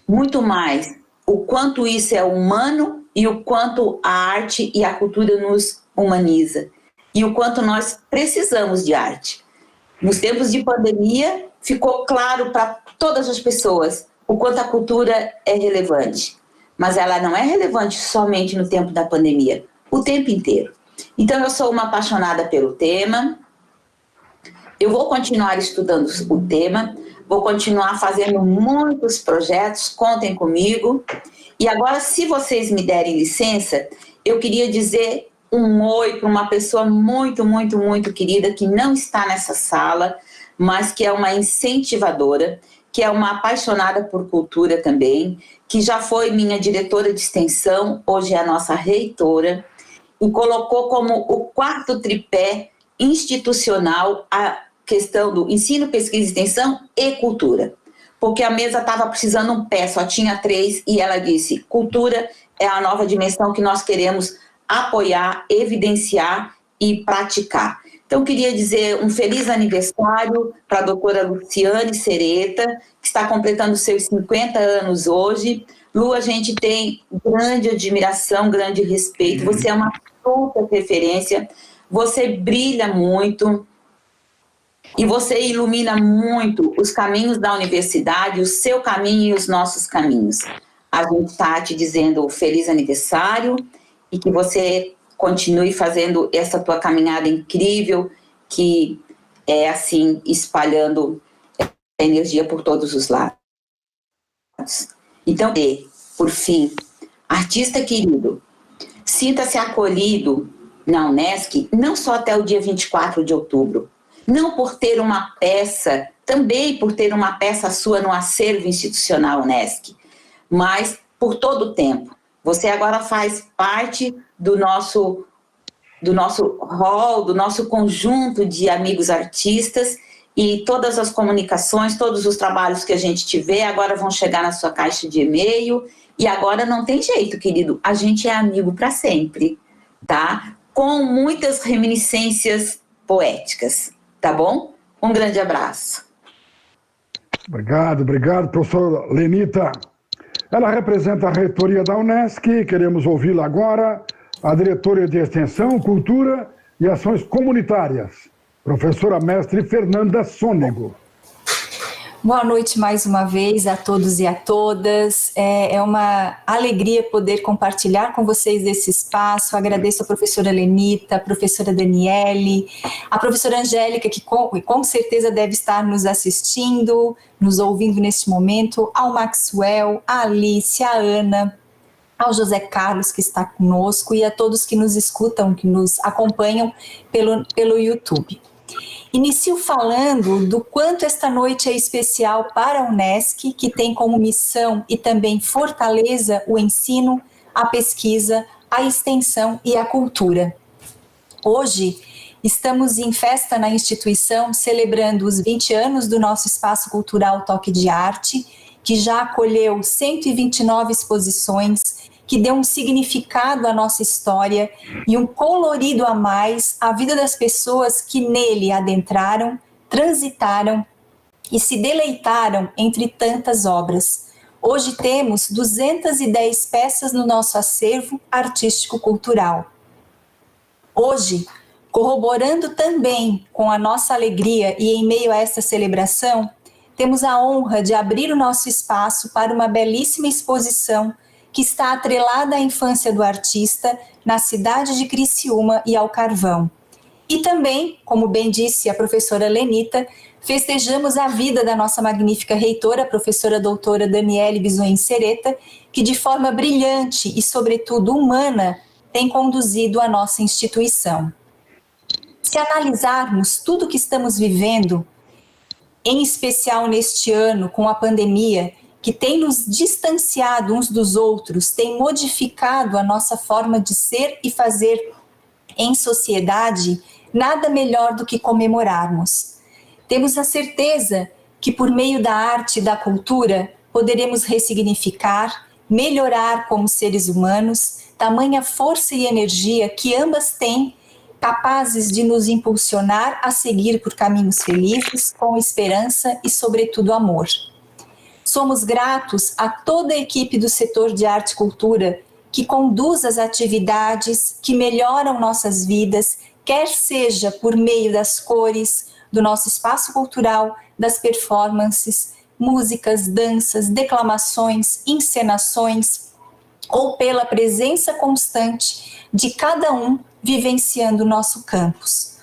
muito mais o quanto isso é humano e o quanto a arte e a cultura nos humaniza. E o quanto nós precisamos de arte. Nos tempos de pandemia, ficou claro para todas as pessoas o quanto a cultura é relevante. Mas ela não é relevante somente no tempo da pandemia, o tempo inteiro. Então, eu sou uma apaixonada pelo tema. Eu vou continuar estudando o tema, vou continuar fazendo muitos projetos, contem comigo. E agora, se vocês me derem licença, eu queria dizer um oi para uma pessoa muito, muito, muito querida que não está nessa sala, mas que é uma incentivadora, que é uma apaixonada por cultura também, que já foi minha diretora de extensão, hoje é a nossa reitora, e colocou como o 4º tripé institucional a questão do ensino, pesquisa e extensão e cultura. Porque a mesa estava precisando um pé, só tinha 3, e ela disse: cultura é a nova dimensão que nós queremos apoiar, evidenciar e praticar. Então, queria dizer um feliz aniversário para a doutora Luciane Sereta, que está completando seus 50 anos hoje. Lu, a gente tem grande admiração, grande respeito. Você é uma super referência, você brilha muito e você ilumina muito os caminhos da universidade, o seu caminho e os nossos caminhos. A gente está te dizendo feliz aniversário e que você continue fazendo essa tua caminhada incrível, que é assim, espalhando energia por todos os lados. Então, por fim, artista querido, sinta-se acolhido na UNESCO, não só até o dia 24 de outubro, não por ter uma peça, também por ter uma peça sua no acervo institucional UNESCO, mas por todo o tempo. Você agora faz parte do nosso hall, do nosso conjunto de amigos artistas, e todas as comunicações, todos os trabalhos que a gente tiver agora vão chegar na sua caixa de e-mail, e agora não tem jeito, querido, a gente é amigo para sempre, tá? Com muitas reminiscências poéticas, tá bom? Um grande abraço. Obrigado, professora Lenita. Ela representa a reitoria da UNESCO, queremos ouvi-la agora, a diretora de Extensão, Cultura e Ações Comunitárias, professora mestre Fernanda Sônego. Boa noite mais uma vez a todos e a todas. É uma alegria poder compartilhar com vocês esse espaço. Agradeço a professora Lenita, a professora Daniele, a professora Angélica, que com certeza deve estar nos assistindo, nos ouvindo neste momento, ao Maxwell, a Alice, a Ana, ao José Carlos, que está conosco, e a todos que nos escutam, que nos acompanham pelo YouTube. Inicio falando do quanto esta noite é especial para a UNESCO, que tem como missão e também fortaleza o ensino, a pesquisa, a extensão e a cultura. Hoje, estamos em festa na instituição, celebrando os 20 anos do nosso Espaço Cultural Toque de Arte, que já acolheu 129 exposições, que deu um significado à nossa história e um colorido a mais à vida das pessoas que nele adentraram, transitaram e se deleitaram entre tantas obras. Hoje temos 210 peças no nosso acervo artístico-cultural. Hoje, corroborando também com a nossa alegria e em meio a esta celebração, temos a honra de abrir o nosso espaço para uma belíssima exposição que está atrelada à infância do artista na cidade de Criciúma e ao Carvão. E também, como bem disse a professora Lenita, festejamos a vida da nossa magnífica reitora, a professora doutora Daniele Bisoin Sereta, que de forma brilhante e, sobretudo, humana, tem conduzido a nossa instituição. Se analisarmos tudo o que estamos vivendo, em especial neste ano com a pandemia, que tem nos distanciado uns dos outros, tem modificado a nossa forma de ser e fazer em sociedade, nada melhor do que comemorarmos. Temos a certeza que por meio da arte e da cultura poderemos ressignificar, melhorar como seres humanos, tamanha força e energia que ambas têm, capazes de nos impulsionar a seguir por caminhos felizes, com esperança e, sobretudo, amor. Somos gratos a toda a equipe do setor de arte e cultura que conduz as atividades que melhoram nossas vidas, quer seja por meio das cores, do nosso espaço cultural, das performances, músicas, danças, declamações, encenações, ou pela presença constante de cada um vivenciando o nosso campus.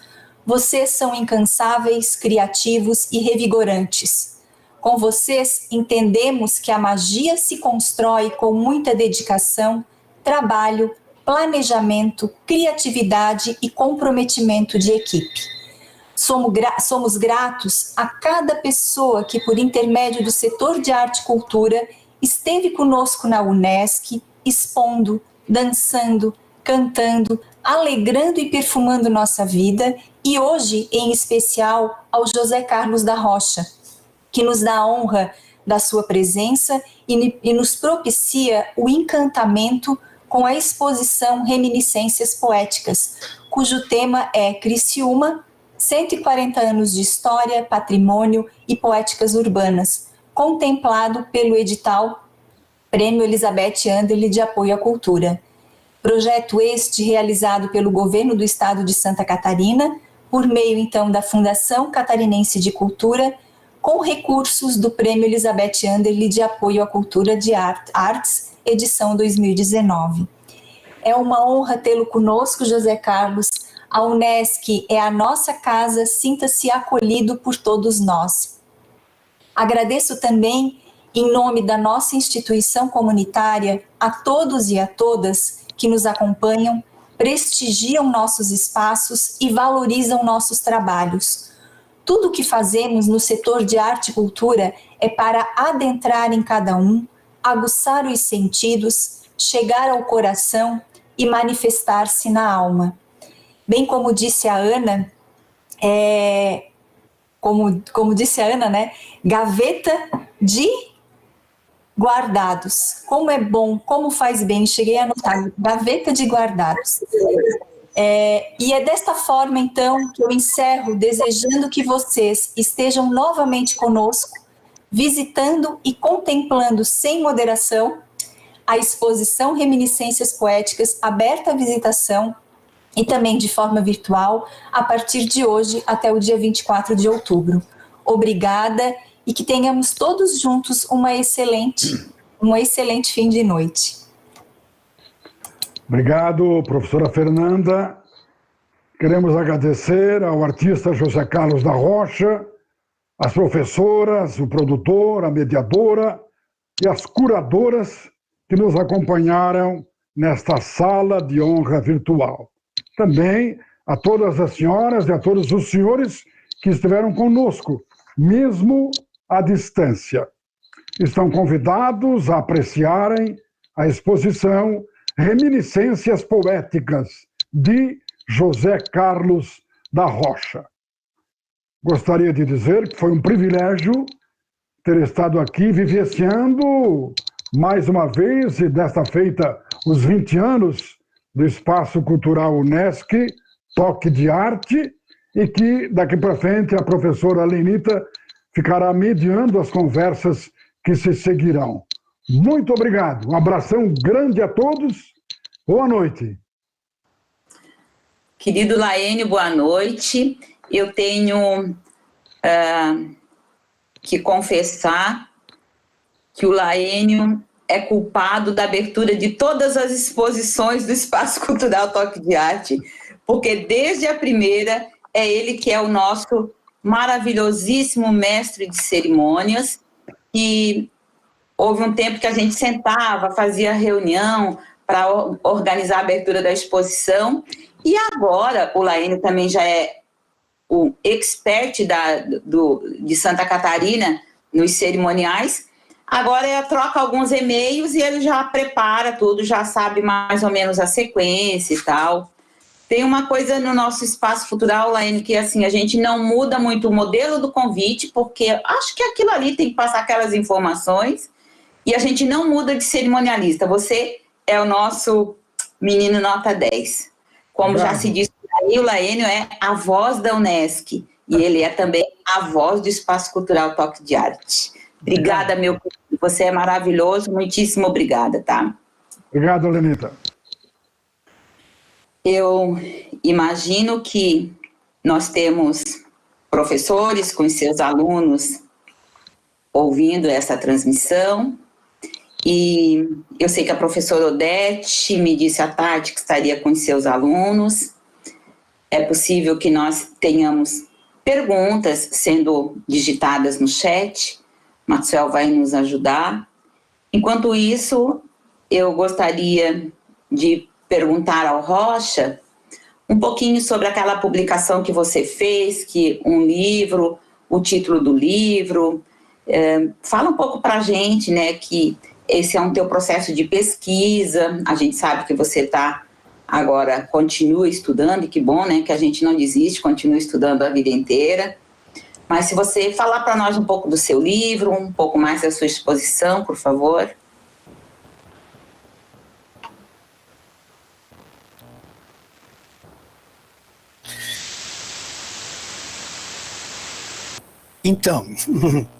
Vocês são incansáveis, criativos e revigorantes. Com vocês, entendemos que a magia se constrói com muita dedicação, trabalho, planejamento, criatividade e comprometimento de equipe. Somos gratos a cada pessoa que, por intermédio do setor de arte e cultura, esteve conosco na UNESCO, expondo, dançando, cantando, alegrando e perfumando nossa vida, e hoje, em especial, ao José Carlos da Rocha, que nos dá a honra da sua presença e nos propicia o encantamento com a exposição Reminiscências Poéticas, cujo tema é Criciúma, 140 anos de história, patrimônio e poéticas urbanas, contemplado pelo edital Prêmio Elizabeth Anderle de Apoio à Cultura. Projeto este realizado pelo Governo do Estado de Santa Catarina, por meio, então, da Fundação Catarinense de Cultura, com recursos do Prêmio Elizabeth Anderle de Apoio à Cultura de Artes, edição 2019. É uma honra tê-lo conosco, José Carlos. A UNESCO é a nossa casa, sinta-se acolhido por todos nós. Agradeço também, em nome da nossa instituição comunitária, a todos e a todas que nos acompanham, prestigiam nossos espaços e valorizam nossos trabalhos. Tudo o que fazemos no setor de arte e cultura é para adentrar em cada um, aguçar os sentidos, chegar ao coração e manifestar-se na alma. Bem como disse a Ana, como disse a Ana, né? Gaveta de guardados. Como é bom, como faz bem, cheguei a anotar, gaveta de guardados. E é desta forma, então, que eu encerro desejando que vocês estejam novamente conosco, visitando e contemplando sem moderação a exposição Reminiscências Poéticas, aberta à visitação e também de forma virtual, a partir de hoje até o dia 24 de outubro. Obrigada e que tenhamos todos juntos um excelente fim de noite. Obrigado, professora Fernanda. Queremos agradecer ao artista José Carlos da Rocha, as professoras, o produtor, a mediadora e as curadoras que nos acompanharam nesta sala de honra virtual. Também a todas as senhoras e a todos os senhores que estiveram conosco, mesmo à distância. Estão convidados a apreciarem a exposição Reminiscências Poéticas, de José Carlos da Rocha. Gostaria de dizer que foi um privilégio ter estado aqui vivenciando mais uma vez, e desta feita, os 20 anos do Espaço Cultural UNESCO, Toque de Arte, e que daqui para frente a professora Lenita ficará mediando as conversas que se seguirão. Muito obrigado. Um abração grande a todos. Boa noite. Querido Laênio, boa noite. Eu tenho que confessar que o Laênio é culpado da abertura de todas as exposições do Espaço Cultural Toque de Arte, porque desde a primeira é ele que é o nosso maravilhosíssimo mestre de cerimônias, e houve um tempo que a gente sentava, fazia reunião para organizar a abertura da exposição, e agora o Laênio também já é o expert de Santa Catarina nos cerimoniais. Agora troca alguns e-mails e ele já prepara tudo, já sabe mais ou menos a sequência e tal. Tem uma coisa no nosso espaço cultural, Laênio, que assim, a gente não muda muito o modelo do convite, porque acho que aquilo ali tem que passar aquelas informações, e a gente não muda de cerimonialista. Você é o nosso menino nota 10. Como já se disse aí, o Laênio é a voz da UNESCO, e ele é também a voz do Espaço Cultural Toque de Arte. Obrigada, meu querido. Você é maravilhoso. Muitíssimo obrigada, tá? Obrigado, Lenita. Eu imagino que nós temos professores com seus alunos ouvindo essa transmissão, e eu sei que a professora Odete me disse à tarde que estaria com seus alunos. É possível que nós tenhamos perguntas sendo digitadas no chat. Maxwell vai nos ajudar. Enquanto isso, eu gostaria de perguntar ao Rocha um pouquinho sobre aquela publicação que você fez, que um livro, o título do livro. Fala um pouco para a gente, né, que esse é um teu processo de pesquisa. A gente sabe que você agora continua estudando, e que bom, né, que a gente não desiste, continua estudando a vida inteira. Mas se você falar para nós um pouco do seu livro, um pouco mais da sua exposição, por favor. Então,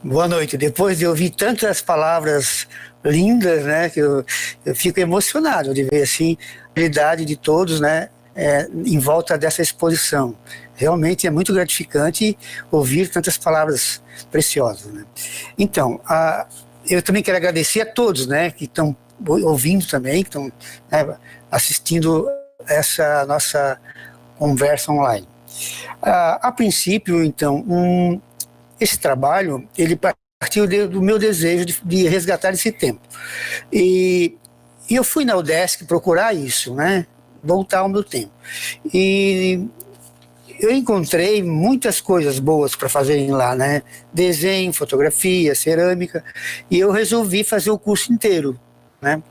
boa noite. Depois de ouvir tantas palavras lindas, né, que eu fico emocionado de ver assim a habilidade de todos, né, em volta dessa exposição. Realmente é muito gratificante ouvir tantas palavras preciosas, né? Então, eu também quero agradecer a todos, né, que estão ouvindo também, que estão, né, assistindo essa nossa conversa online. A princípio, então, esse trabalho, ele partiu do meu desejo de resgatar esse tempo. E eu fui na UDESC procurar isso, né? Voltar ao meu tempo. E eu encontrei muitas coisas boas para fazerem lá, né? Desenho, fotografia, cerâmica. E eu resolvi fazer o curso inteiro, né?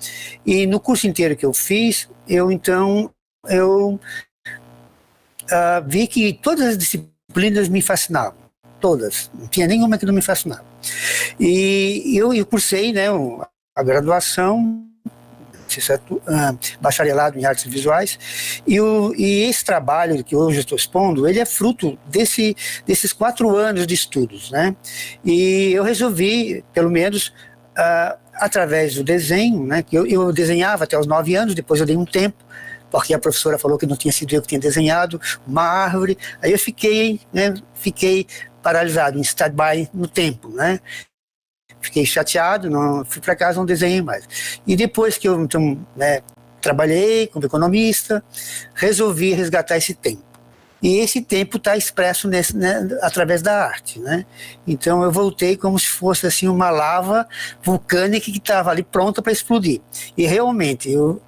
E no curso inteiro que eu fiz, eu vi que todas as disciplinas me fascinavam. Todas, não tinha nenhuma que não me fascinava. E eu cursei, né, a graduação, bacharelado em artes visuais, e esse trabalho que hoje eu estou expondo, ele é fruto desses 4 anos de estudos, né? E eu resolvi, pelo menos, através do desenho, né, que eu desenhava até os 9 anos, depois eu dei um tempo, porque a professora falou que não tinha sido eu que tinha desenhado uma árvore, aí eu fiquei paralisado, em stand-by no tempo, né? Fiquei chateado, não fui para casa, não desenhei mais. E depois que eu, então, né, trabalhei como economista, resolvi resgatar esse tempo. E esse tempo está expresso através da arte, né? Então eu voltei como se fosse assim uma lava vulcânica que estava ali pronta para explodir. E realmente eu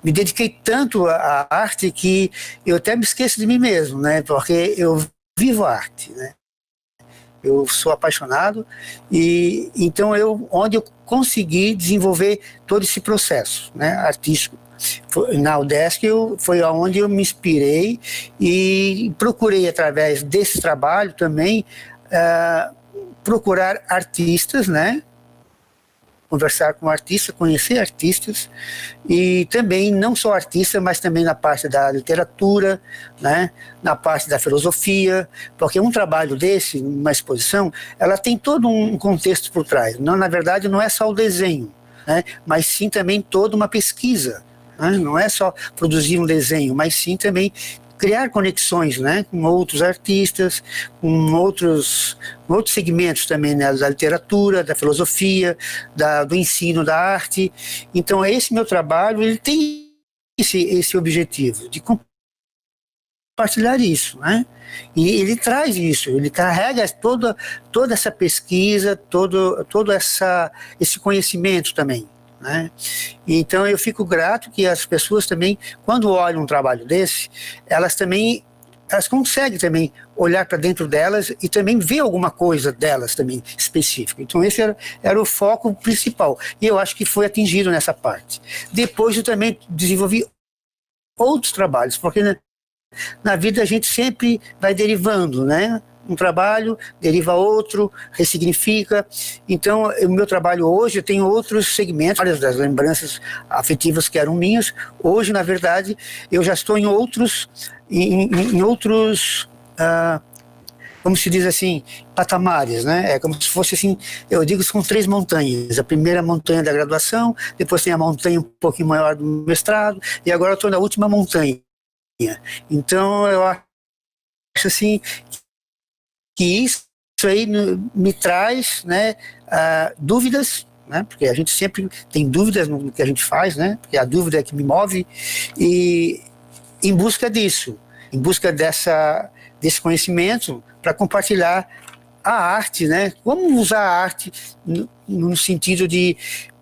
me dediquei tanto à arte que eu até me esqueço de mim mesmo, né? Porque eu vivo a arte, né? Eu sou apaixonado e então onde eu consegui desenvolver todo esse processo, né, artístico. Na UDESC foi onde eu me inspirei e procurei, através desse trabalho também, procurar artistas, né? Conversar com artistas, conhecer artistas, e também não só artistas, mas também na parte da literatura, né, na parte da filosofia, porque um trabalho desse, uma exposição, ela tem todo um contexto por trás. Não, na verdade, não é só o desenho, né, mas sim também toda uma pesquisa, né, não é só produzir um desenho, mas sim também criar conexões, né, com outros artistas, com outros segmentos também, né, da literatura, da filosofia, do ensino, da arte. Então, esse meu trabalho, ele tem esse objetivo de compartilhar isso, né? E ele traz isso, ele carrega toda essa pesquisa, todo esse conhecimento também, né? Então eu fico grato que as pessoas também, quando olham um trabalho desse, elas conseguem também olhar para dentro delas e também ver alguma coisa delas também específica. Então esse era o foco principal, e eu acho que foi atingido nessa parte. Depois eu também desenvolvi outros trabalhos, porque na vida a gente sempre vai derivando, né? Um trabalho deriva outro, ressignifica. Então, o meu trabalho hoje, eu tenho outros segmentos, várias das lembranças afetivas que eram minhas. Hoje, na verdade, eu já estou em outros, como se diz assim, patamares, né? É como se fosse assim, eu digo, são 3 montanhas. A primeira montanha da graduação, depois tem a montanha um pouquinho maior do mestrado, e agora eu estou na última montanha. Então eu acho assim que isso aí me traz, né, dúvidas, né, porque a gente sempre tem dúvidas no que a gente faz, né, porque a dúvida é que me move, e em busca disso, em busca desse conhecimento para compartilhar a arte, né, como usar a arte no sentido de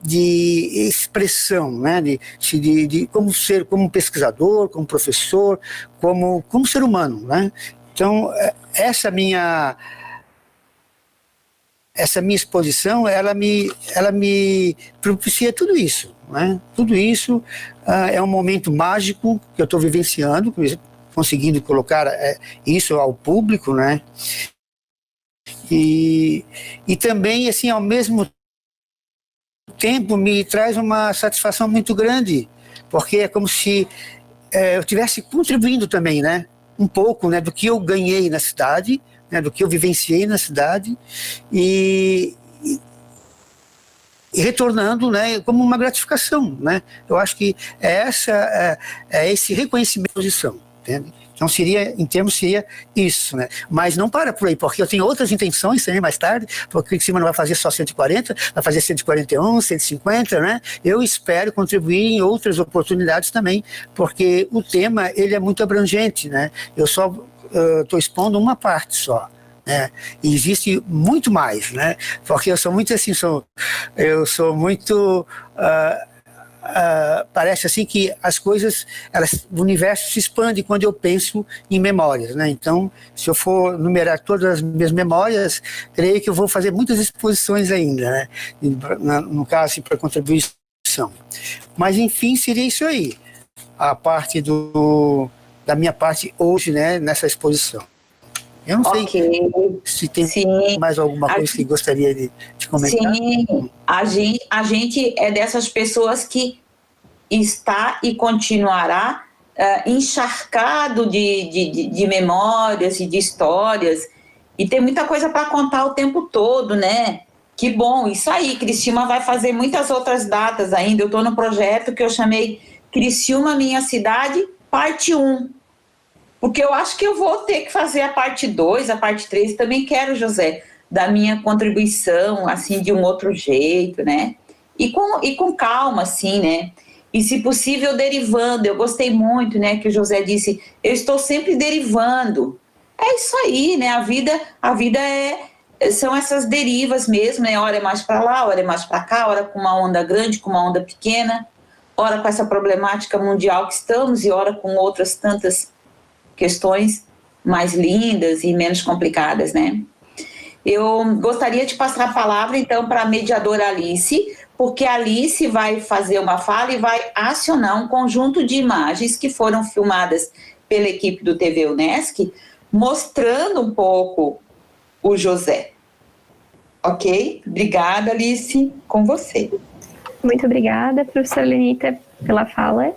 expressão, né, de como pesquisador, como professor, como ser humano, né. Então essa minha exposição, ela me propicia tudo isso, né? Tudo isso é um momento mágico que eu estou vivenciando, conseguindo colocar isso ao público, né? E também, assim, ao mesmo tempo, me traz uma satisfação muito grande, porque é como se eu estivesse contribuindo também, né? Um pouco, né, do que eu ganhei na cidade, né, do que eu vivenciei na cidade, e retornando, né, como uma gratificação, né? Eu acho que é esse reconhecimento da posição, entende? Então seria isso, né? Mas não para por aí, porque eu tenho outras intenções também mais tarde, porque o Criciúma não vai fazer só 140, vai fazer 141, 150, né? Eu espero contribuir em outras oportunidades também, porque o tema, ele é muito abrangente, né? Eu só estou expondo uma parte só. E existe muito mais, né? Porque eu sou muito assim, parece assim que as coisas, o universo se expande quando eu penso em memórias, né? Então, se eu for numerar todas as minhas memórias, creio que eu vou fazer muitas exposições ainda, né? No caso, assim, para contribuição. Mas, enfim, seria isso aí, a parte da minha parte hoje, né, nessa exposição. Eu não sei se tem mais alguma coisa que gostaria de comentar. Sim, a gente é dessas pessoas que está e continuará encharcado de memórias e de histórias, e tem muita coisa para contar o tempo todo, né? Que bom, isso aí, Criciúma vai fazer muitas outras datas ainda. Eu estou no projeto que eu chamei Criciúma Minha Cidade, parte 1. Porque eu acho que eu vou ter que fazer a parte 2, a parte 3, também quero, José, da minha contribuição, assim, de um outro jeito, né? E com calma, assim, né? E, se possível, derivando. Eu gostei muito, né, que o José disse, eu estou sempre derivando. É isso aí, né? A vida são essas derivas mesmo, né? Hora é mais para lá, hora é mais para cá, hora com uma onda grande, com uma onda pequena, hora com essa problemática mundial que estamos e hora com outras tantas questões mais lindas e menos complicadas, né? Eu gostaria de passar a palavra, então, para a mediadora Alice, porque a Alice vai fazer uma fala e vai acionar um conjunto de imagens que foram filmadas pela equipe do TV Unesc, mostrando um pouco o José. Ok? Obrigada, Alice. Com você. Muito obrigada, professora Lenita, pela fala.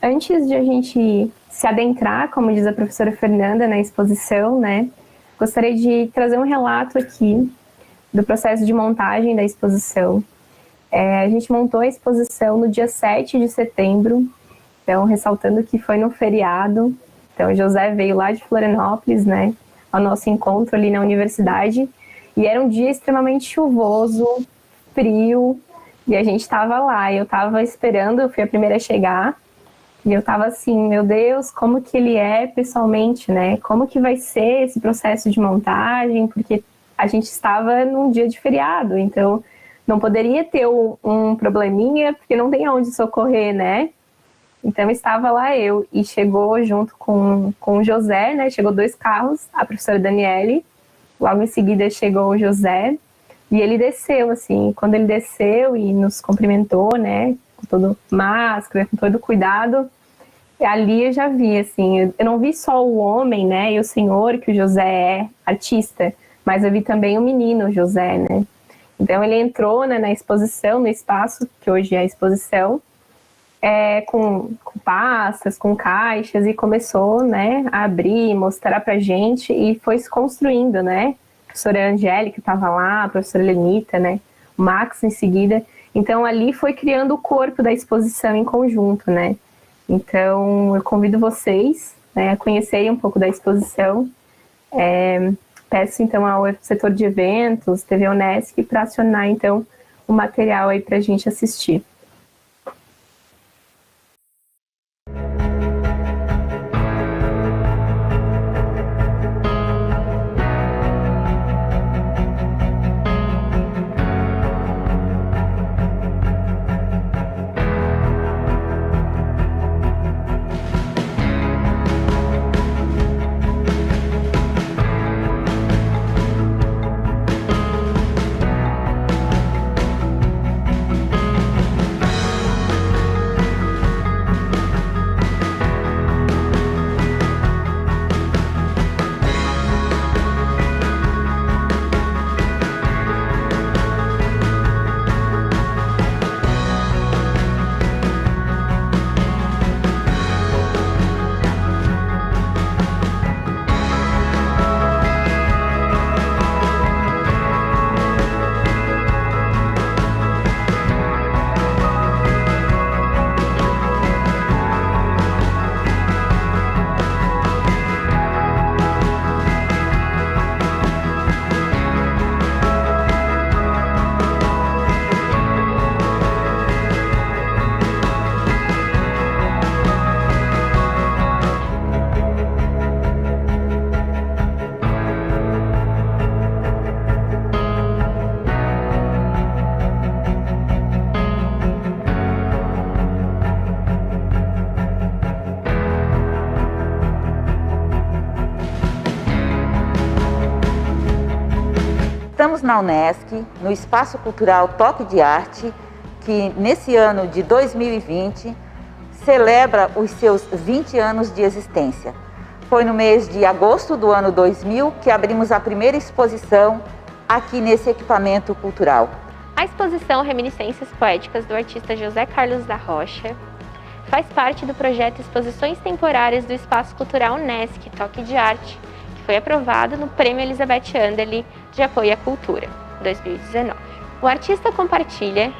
Antes de a gente se adentrar, como diz a professora Fernanda, na exposição, né, gostaria de trazer um relato aqui do processo de montagem da exposição. A gente montou a exposição no dia 7 de setembro Então, ressaltando que foi no feriado. Então, o José veio lá de Florianópolis, né, ao nosso encontro ali na universidade. E era um dia extremamente chuvoso, frio, e a gente estava lá. Eu estava esperando, eu fui a primeira a chegar. E eu estava assim, meu Deus, como que ele é pessoalmente, né? Como que vai ser esse processo de montagem? Porque a gente estava num dia de feriado, então não poderia ter um probleminha, porque não tem onde socorrer, né? Então estava lá eu, e chegou junto com o José, né? Chegou 2 carros, a professora Daniele, logo em seguida chegou o José, e ele desceu, assim, quando ele desceu e nos cumprimentou, né? Com todo máscara, com todo cuidado, ali eu já vi, assim, eu não vi só o homem, né, e o senhor, que o José é artista, mas eu vi também o menino, o José, né. Então ele entrou, né, na exposição, no espaço, que hoje é a exposição, com pastas, com caixas, e começou, né, a abrir, mostrar pra gente, e foi se construindo, né. A professora Angélica estava lá, a professora Lenita, né, o Max em seguida. Então ali foi criando o corpo da exposição em conjunto, né. Então, eu convido vocês, né, a conhecerem um pouco da exposição. Peço, então, ao setor de eventos, TV Unesc, para acionar, então, o material aí para a gente assistir. Estamos na Unesc, no Espaço Cultural Toque de Arte, que nesse ano de 2020 celebra os seus 20 anos de existência. Foi no mês de agosto do ano 2000 que abrimos a primeira exposição aqui nesse equipamento cultural. A exposição Reminiscências Poéticas do artista José Carlos da Rocha faz parte do projeto Exposições Temporárias do Espaço Cultural Unesc, Toque de Arte, que foi aprovado no Prêmio Elizabeth Anderle de Apoio à Cultura, 2019. O artista compartilha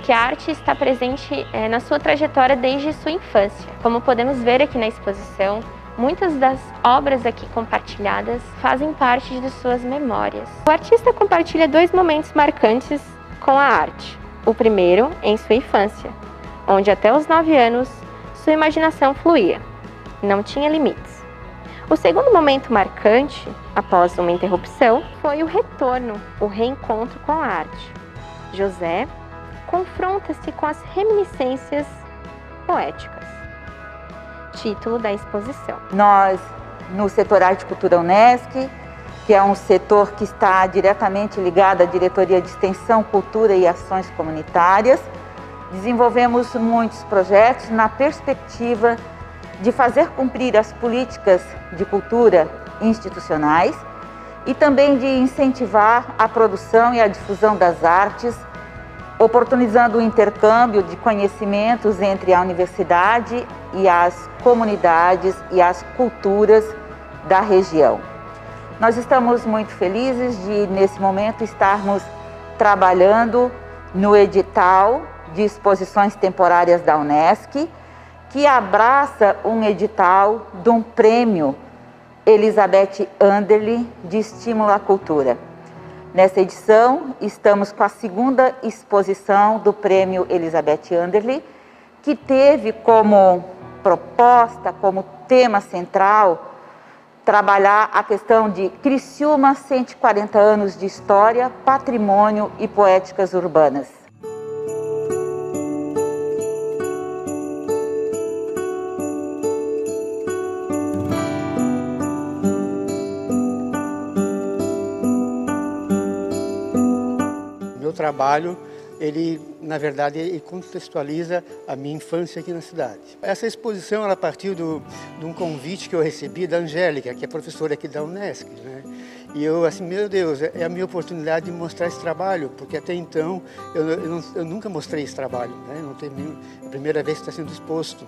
que a arte está presente na sua trajetória desde sua infância. Como podemos ver aqui na exposição, muitas das obras aqui compartilhadas fazem parte de suas memórias. O artista compartilha 2 momentos marcantes com a arte. O primeiro, em sua infância, onde até os 9 anos sua imaginação fluía, não tinha limites. O segundo momento marcante, após uma interrupção, foi o retorno, o reencontro com a arte. José confronta-se com as reminiscências poéticas. Título da exposição. Nós, no setor Arte e Cultura Unesc, que é um setor que está diretamente ligado à Diretoria de Extensão, Cultura e Ações Comunitárias, desenvolvemos muitos projetos na perspectiva de fazer cumprir as políticas de cultura institucionais e também de incentivar a produção e a difusão das artes, oportunizando o intercâmbio de conhecimentos entre a universidade e as comunidades e as culturas da região. Nós estamos muito felizes de, nesse momento, estarmos trabalhando no edital de exposições temporárias da Unesc, que abraça um edital de um prêmio Elizabeth Anderle de estímulo à cultura. Nessa edição, estamos com a segunda exposição do prêmio Elizabeth Anderle, que teve como proposta, como tema central, trabalhar a questão de Criciúma, 140 anos de história, patrimônio e poéticas urbanas. Meu trabalho, na verdade, ele contextualiza a minha infância aqui na cidade. Essa exposição, ela partiu de um convite que eu recebi da Angélica, que é professora aqui da Unesc, né? E eu, assim, meu Deus, é a minha oportunidade de mostrar esse trabalho, porque até então eu nunca mostrei esse trabalho, né? Não tem a primeira vez que está sendo exposto.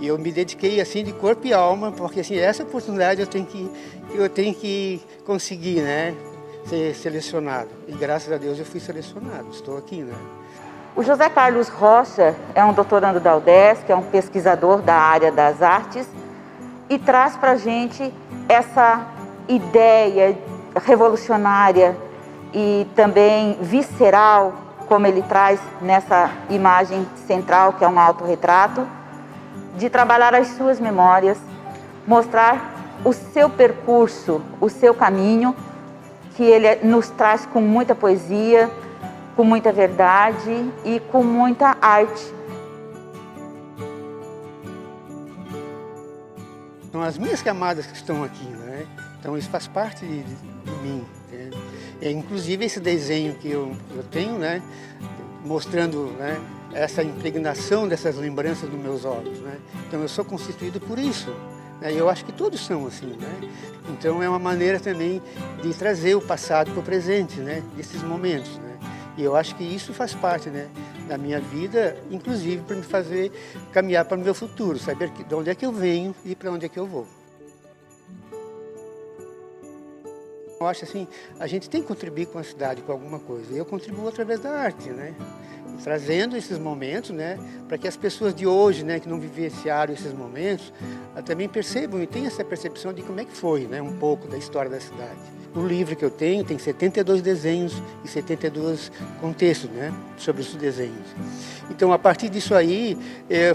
E eu me dediquei assim de corpo e alma, porque assim, essa oportunidade eu tenho que conseguir, né? Ser selecionado. E graças a Deus eu fui selecionado, estou aqui, né? O José Carlos Rocha é um doutorando da UDESC, é um pesquisador da área das artes e traz para a gente essa ideia revolucionária e também visceral, como ele traz nessa imagem central, que é um autorretrato, de trabalhar as suas memórias, mostrar o seu percurso, o seu caminho, que ele nos traz com muita poesia, com muita verdade e com muita arte. São as minhas camadas que estão aqui, né? Então isso faz parte de mim, né? E, inclusive esse desenho que eu tenho, né? Mostrando, né? Essa impregnação dessas lembranças nos meus olhos, né? Então eu sou constituído por isso. E eu acho que todos são assim, né? Então é uma maneira também de trazer o passado para o presente, né? Desses momentos, né? E eu acho que isso faz parte, né? Da minha vida, inclusive para me fazer caminhar para o meu futuro, saber de onde é que eu venho e para onde é que eu vou. Eu acho assim, a gente tem que contribuir com a cidade com alguma coisa. E eu contribuo através da arte, né? Trazendo esses momentos, né, para que as pessoas de hoje, né, que não vivenciaram esses momentos, também percebam e tenham essa percepção de como é que foi, né, um pouco da história da cidade. O livro que eu tenho tem 72 desenhos e 72 contextos, né, sobre os desenhos. Então, a partir disso aí,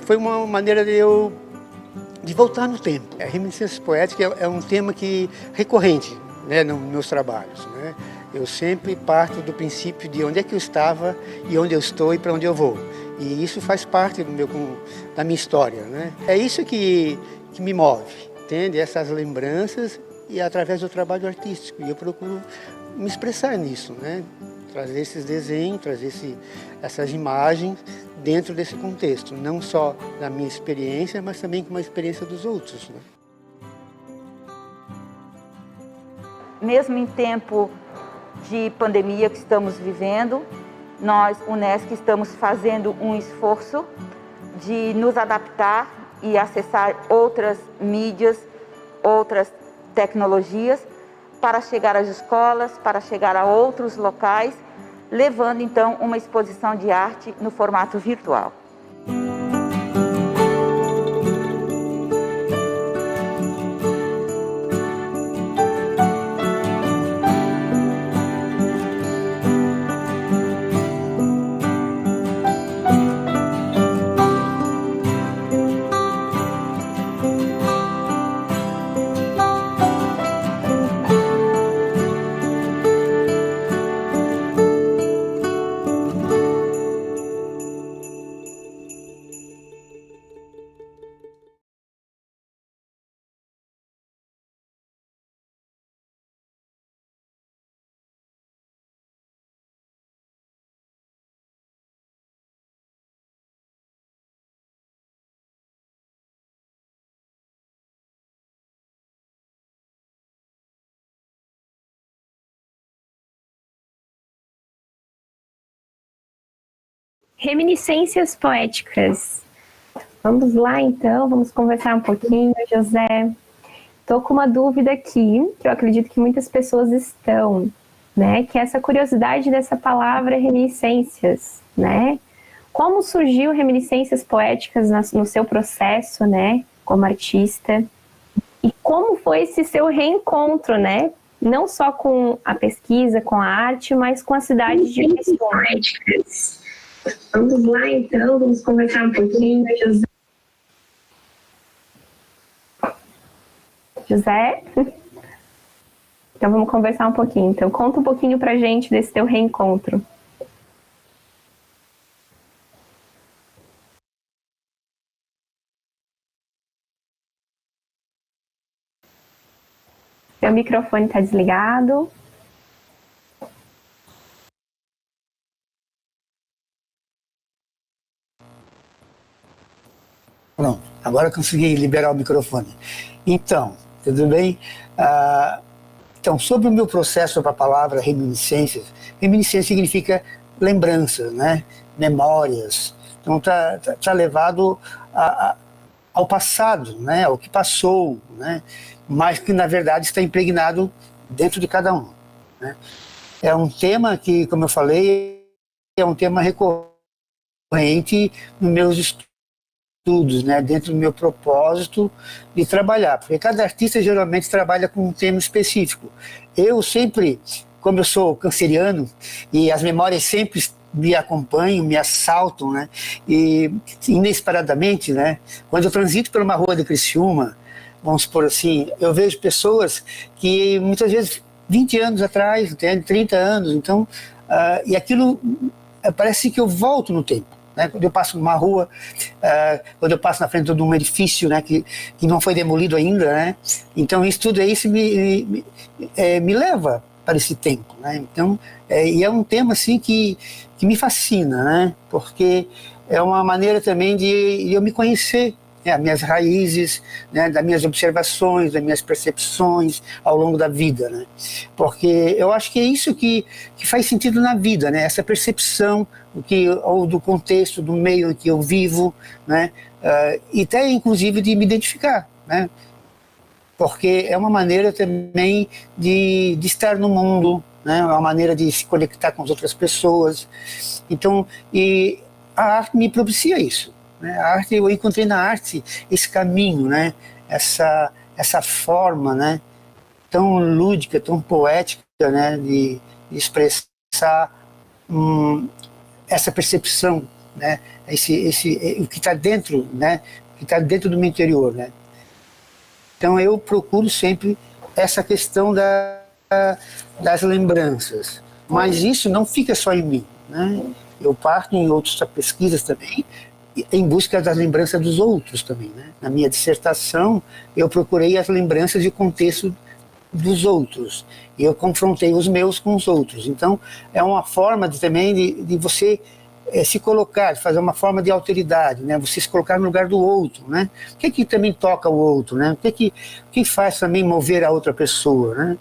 foi uma maneira de voltar no tempo. A reminiscência poética é um tema recorrente, né, nos meus trabalhos, né? Eu sempre parto do princípio de onde é que eu estava e onde eu estou e para onde eu vou. E isso faz parte da minha história, né? É isso que me move, entende? Essas lembranças e através do trabalho artístico. E eu procuro me expressar nisso, né? Trazer esses desenhos, trazer essas imagens dentro desse contexto. Não só da minha experiência, mas também com a experiência dos outros, né? Mesmo em tempo de pandemia que estamos vivendo, nós, Unesc, estamos fazendo um esforço de nos adaptar e acessar outras mídias, outras tecnologias para chegar às escolas, para chegar a outros locais, levando então uma exposição de arte no formato virtual. Reminiscências poéticas. Vamos lá, então, vamos conversar um pouquinho, José. Estou com uma dúvida aqui, que eu acredito que muitas pessoas estão, né? Que é essa curiosidade dessa palavra reminiscências, né? como surgiu Reminiscências Poéticas no seu processo, né, como artista, e como foi esse seu reencontro, né, não só com a pesquisa, com a arte, mas com a cidade de Poéticas. Vamos lá, então, vamos conversar um pouquinho, José. José? Então vamos conversar um pouquinho. Então conta um pouquinho pra gente desse teu reencontro. Seu microfone está desligado. Pronto, agora eu consegui liberar o microfone. Então, tudo bem? Então, sobre o meu processo para a palavra reminiscências, reminiscência significa lembranças, né? Memórias. Então, tá levado ao passado, né? Ao que passou, né? Mas que, na verdade, está impregnado dentro de cada um, né? É um tema que, como eu falei, é um tema recorrente nos meus estudos, né, dentro do meu propósito de trabalhar, porque cada artista geralmente trabalha com um tema específico. Eu sempre, como eu sou canceriano, e as memórias sempre me acompanham, me assaltam, né, e inesperadamente, né, quando eu transito por uma rua de Criciúma, vamos supor assim, eu vejo pessoas que muitas vezes 20 anos atrás, 30 anos, então, e aquilo parece que eu volto no tempo. Quando eu passo numa rua, quando eu passo na frente de um edifício, né, que não foi demolido ainda, né, então isso tudo isso me leva para esse tempo, né, então, e é um tema assim que me fascina, né, porque é uma maneira também de eu me conhecer, né, as minhas raízes, né, das minhas observações, das minhas percepções ao longo da vida, né, porque eu acho que é isso que faz sentido na vida, né, essa percepção ou do contexto, do meio em que eu vivo, né, e até inclusive de me identificar, né, porque é uma maneira também de estar no mundo, né, é uma maneira de se conectar com as outras pessoas. Então, e a arte me propicia isso, né, a arte, eu encontrei na arte esse caminho, né, essa forma, né, tão lúdica, tão poética, né, de expressar essa percepção, né, o que está dentro, né, o que está dentro do meu interior, né. Então eu procuro sempre essa questão das lembranças, mas isso não fica só em mim, né. Eu parto em outras pesquisas também em busca das lembranças dos outros também, né. Na minha dissertação eu procurei as lembranças de contexto dos outros, e eu confrontei os meus com os outros. Então é uma forma também de você se colocar, de fazer uma forma de alteridade, né? Você se colocar no lugar do outro, né? O que também toca o outro, né? O que faz também mover a outra pessoa, né?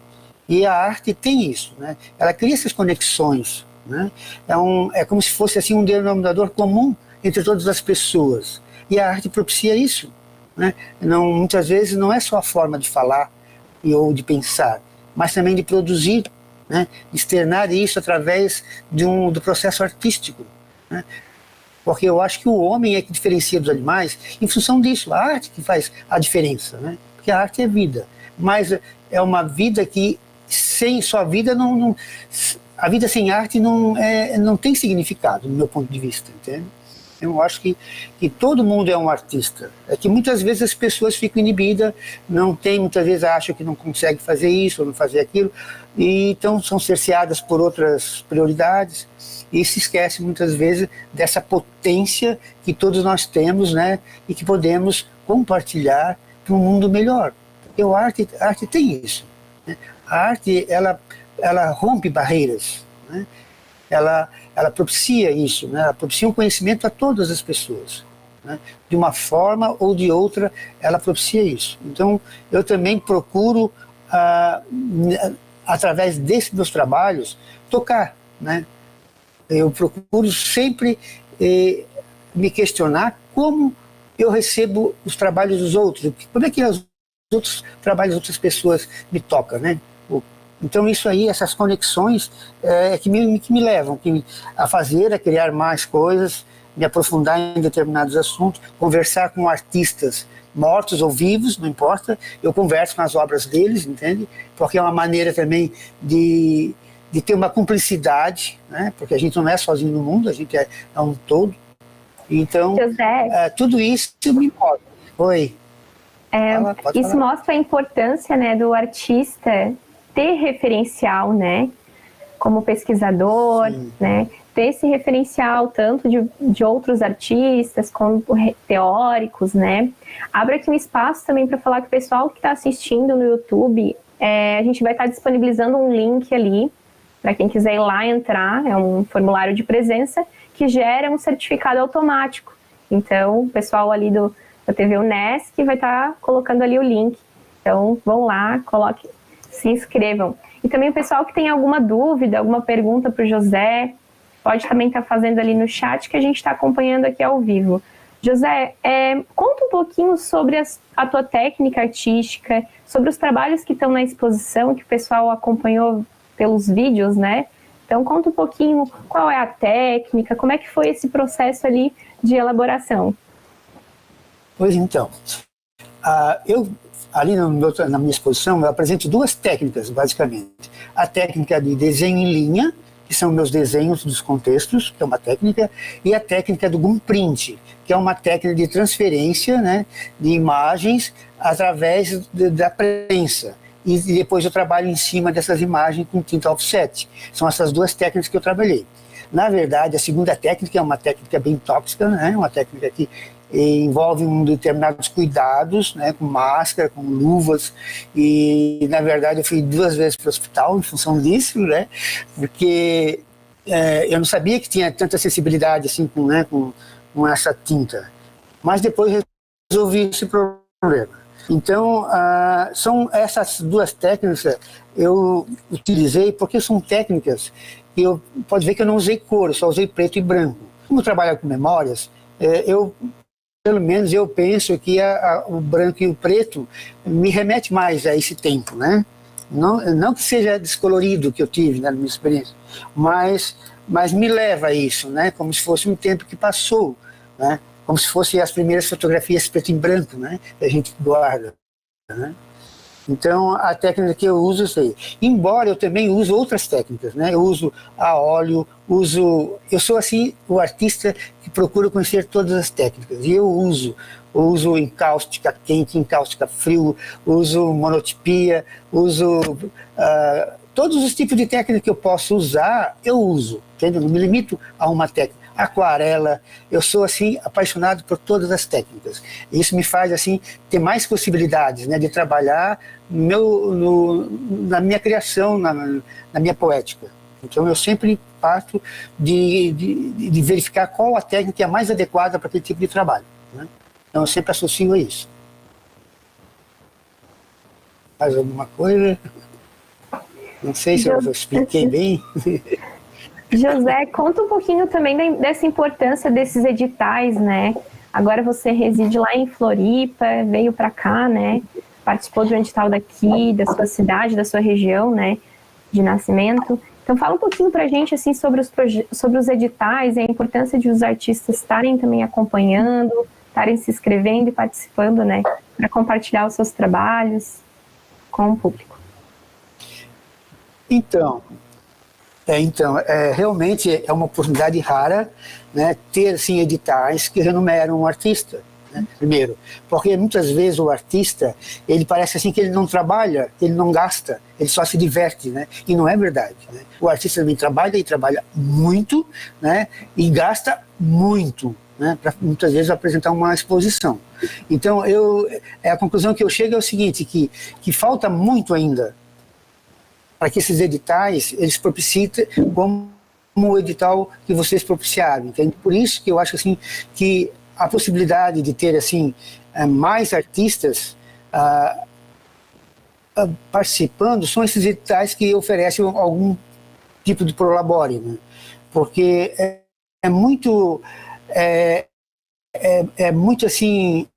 E a arte tem isso, né? Ela cria essas conexões, né? É como se fosse assim um denominador comum entre todas as pessoas, e a arte propicia isso, né? Muitas vezes não é só a forma de falar ou de pensar, mas também de produzir, né, de externar isso através do processo artístico, né, porque eu acho que o homem é que diferencia dos animais em função disso, a arte que faz a diferença, né, porque a arte é vida, mas é uma vida que sem só vida a vida sem arte não tem significado, do meu ponto de vista, entende? Eu acho que todo mundo é um artista. É que muitas vezes as pessoas ficam inibidas, muitas vezes acham que não conseguem fazer isso ou não fazer aquilo, e então são cerceadas por outras prioridades e se esquecem muitas vezes dessa potência que todos nós temos, né, e que podemos compartilhar para um mundo melhor. Porque a arte tem isso, né? A arte, ela rompe barreiras, né? Ela propicia isso, né? Ela propicia um conhecimento a todas as pessoas, né? De uma forma ou de outra, ela propicia isso. Então, eu também procuro, através desses meus trabalhos, tocar, né? Eu procuro sempre me questionar como eu recebo os trabalhos dos outros, como é que os outros trabalhos das outras pessoas me tocam, né? Então isso aí, essas conexões que me levam a fazer, a criar mais coisas, me aprofundar em determinados assuntos, conversar com artistas mortos ou vivos, não importa, eu converso com as obras deles, entende? Porque é uma maneira também de ter uma cumplicidade, né? Porque a gente não é sozinho no mundo, a gente é um todo. Então, tudo isso me importa. Oi. Isso mostra a importância, né, do artista ter referencial, né, como pesquisador, né, ter esse referencial tanto de outros artistas como teóricos, né. Abre aqui um espaço também para falar que o pessoal que está assistindo no YouTube, a gente vai estar disponibilizando um link ali para quem quiser ir lá entrar, é um formulário de presença que gera um certificado automático. Então, o pessoal ali da TV Unesc vai estar colocando ali o link. Então, vão lá, coloquem, se inscrevam. E também o pessoal que tem alguma dúvida, alguma pergunta para o José, pode também estar fazendo ali no chat que a gente está acompanhando aqui ao vivo. José, conta um pouquinho sobre a tua técnica artística, sobre os trabalhos que estão na exposição, que o pessoal acompanhou pelos vídeos, né? Então, conta um pouquinho qual é a técnica, como é que foi esse processo ali de elaboração. Pois então, eu ali na minha exposição eu apresento duas técnicas, basicamente. A técnica de desenho em linha, que são meus desenhos dos contextos, que é uma técnica, e a técnica do Gumprint, que é uma técnica de transferência, né, de imagens através da prensa. E depois eu trabalho em cima dessas imagens com tinta offset. São essas duas técnicas que eu trabalhei. Na verdade, a segunda técnica é uma técnica bem tóxica, né? Uma técnica que envolve determinados cuidados, né? Com máscara, com luvas. E, na verdade, eu fui 2 vezes para o hospital em função disso, né? Porque eu não sabia que tinha tanta sensibilidade assim com essa tinta. Mas depois resolvi esse problema. Então, são essas duas técnicas eu utilizei porque são técnicas que pode ver que eu não usei cor, eu só usei preto e branco. Como eu trabalho com memórias, pelo menos eu penso que o branco e o preto me remete mais a esse tempo, né? Não que seja descolorido que eu tive, né, na minha experiência, mas me leva a isso, né? Como se fosse um tempo que passou, né? Como se fossem as primeiras fotografias preto e branco, né? Que a gente guarda, né? Então, a técnica que eu uso é isso aí. Embora eu também use outras técnicas, né? Eu uso a óleo, eu sou assim o artista que procura conhecer todas as técnicas. E eu uso encáustica quente, encáustica frio, uso monotipia, uso todos os tipos de técnica que eu posso usar, eu uso. Entendeu? Não me limito a uma técnica. Aquarela, eu sou assim apaixonado por todas as técnicas. Isso me faz assim ter mais possibilidades, né, de trabalhar na minha criação, na minha poética. Então eu sempre parto de verificar qual a técnica é mais adequada para aquele tipo de trabalho, né? Então eu sempre associo a isso. Mais alguma coisa? Não sei se eu expliquei bem. José, conta um pouquinho também dessa importância desses editais, né? Agora você reside lá em Floripa, veio para cá, né? Participou de um edital daqui, da sua cidade, da sua região, né? De nascimento. Então fala um pouquinho pra gente, assim, sobre os editais e a importância de os artistas estarem também acompanhando, estarem se inscrevendo e participando, né? Para compartilhar os seus trabalhos com o público. Então, realmente é uma oportunidade rara, né, ter assim, editais que remuneram um artista, né, primeiro, porque muitas vezes o artista, ele parece assim que ele não trabalha, ele não gasta, ele só se diverte, né, e não é verdade, né? O artista também trabalha e trabalha muito, né, e gasta muito, né, para muitas vezes apresentar uma exposição. Então a conclusão que eu chego é o seguinte, que falta muito ainda para que esses editais, eles propiciem como o edital que vocês propiciaram, entende? Por isso que eu acho assim, que a possibilidade de ter assim, mais artistas participando são esses editais que oferecem algum tipo de prolabore, né? Porque é muito assim,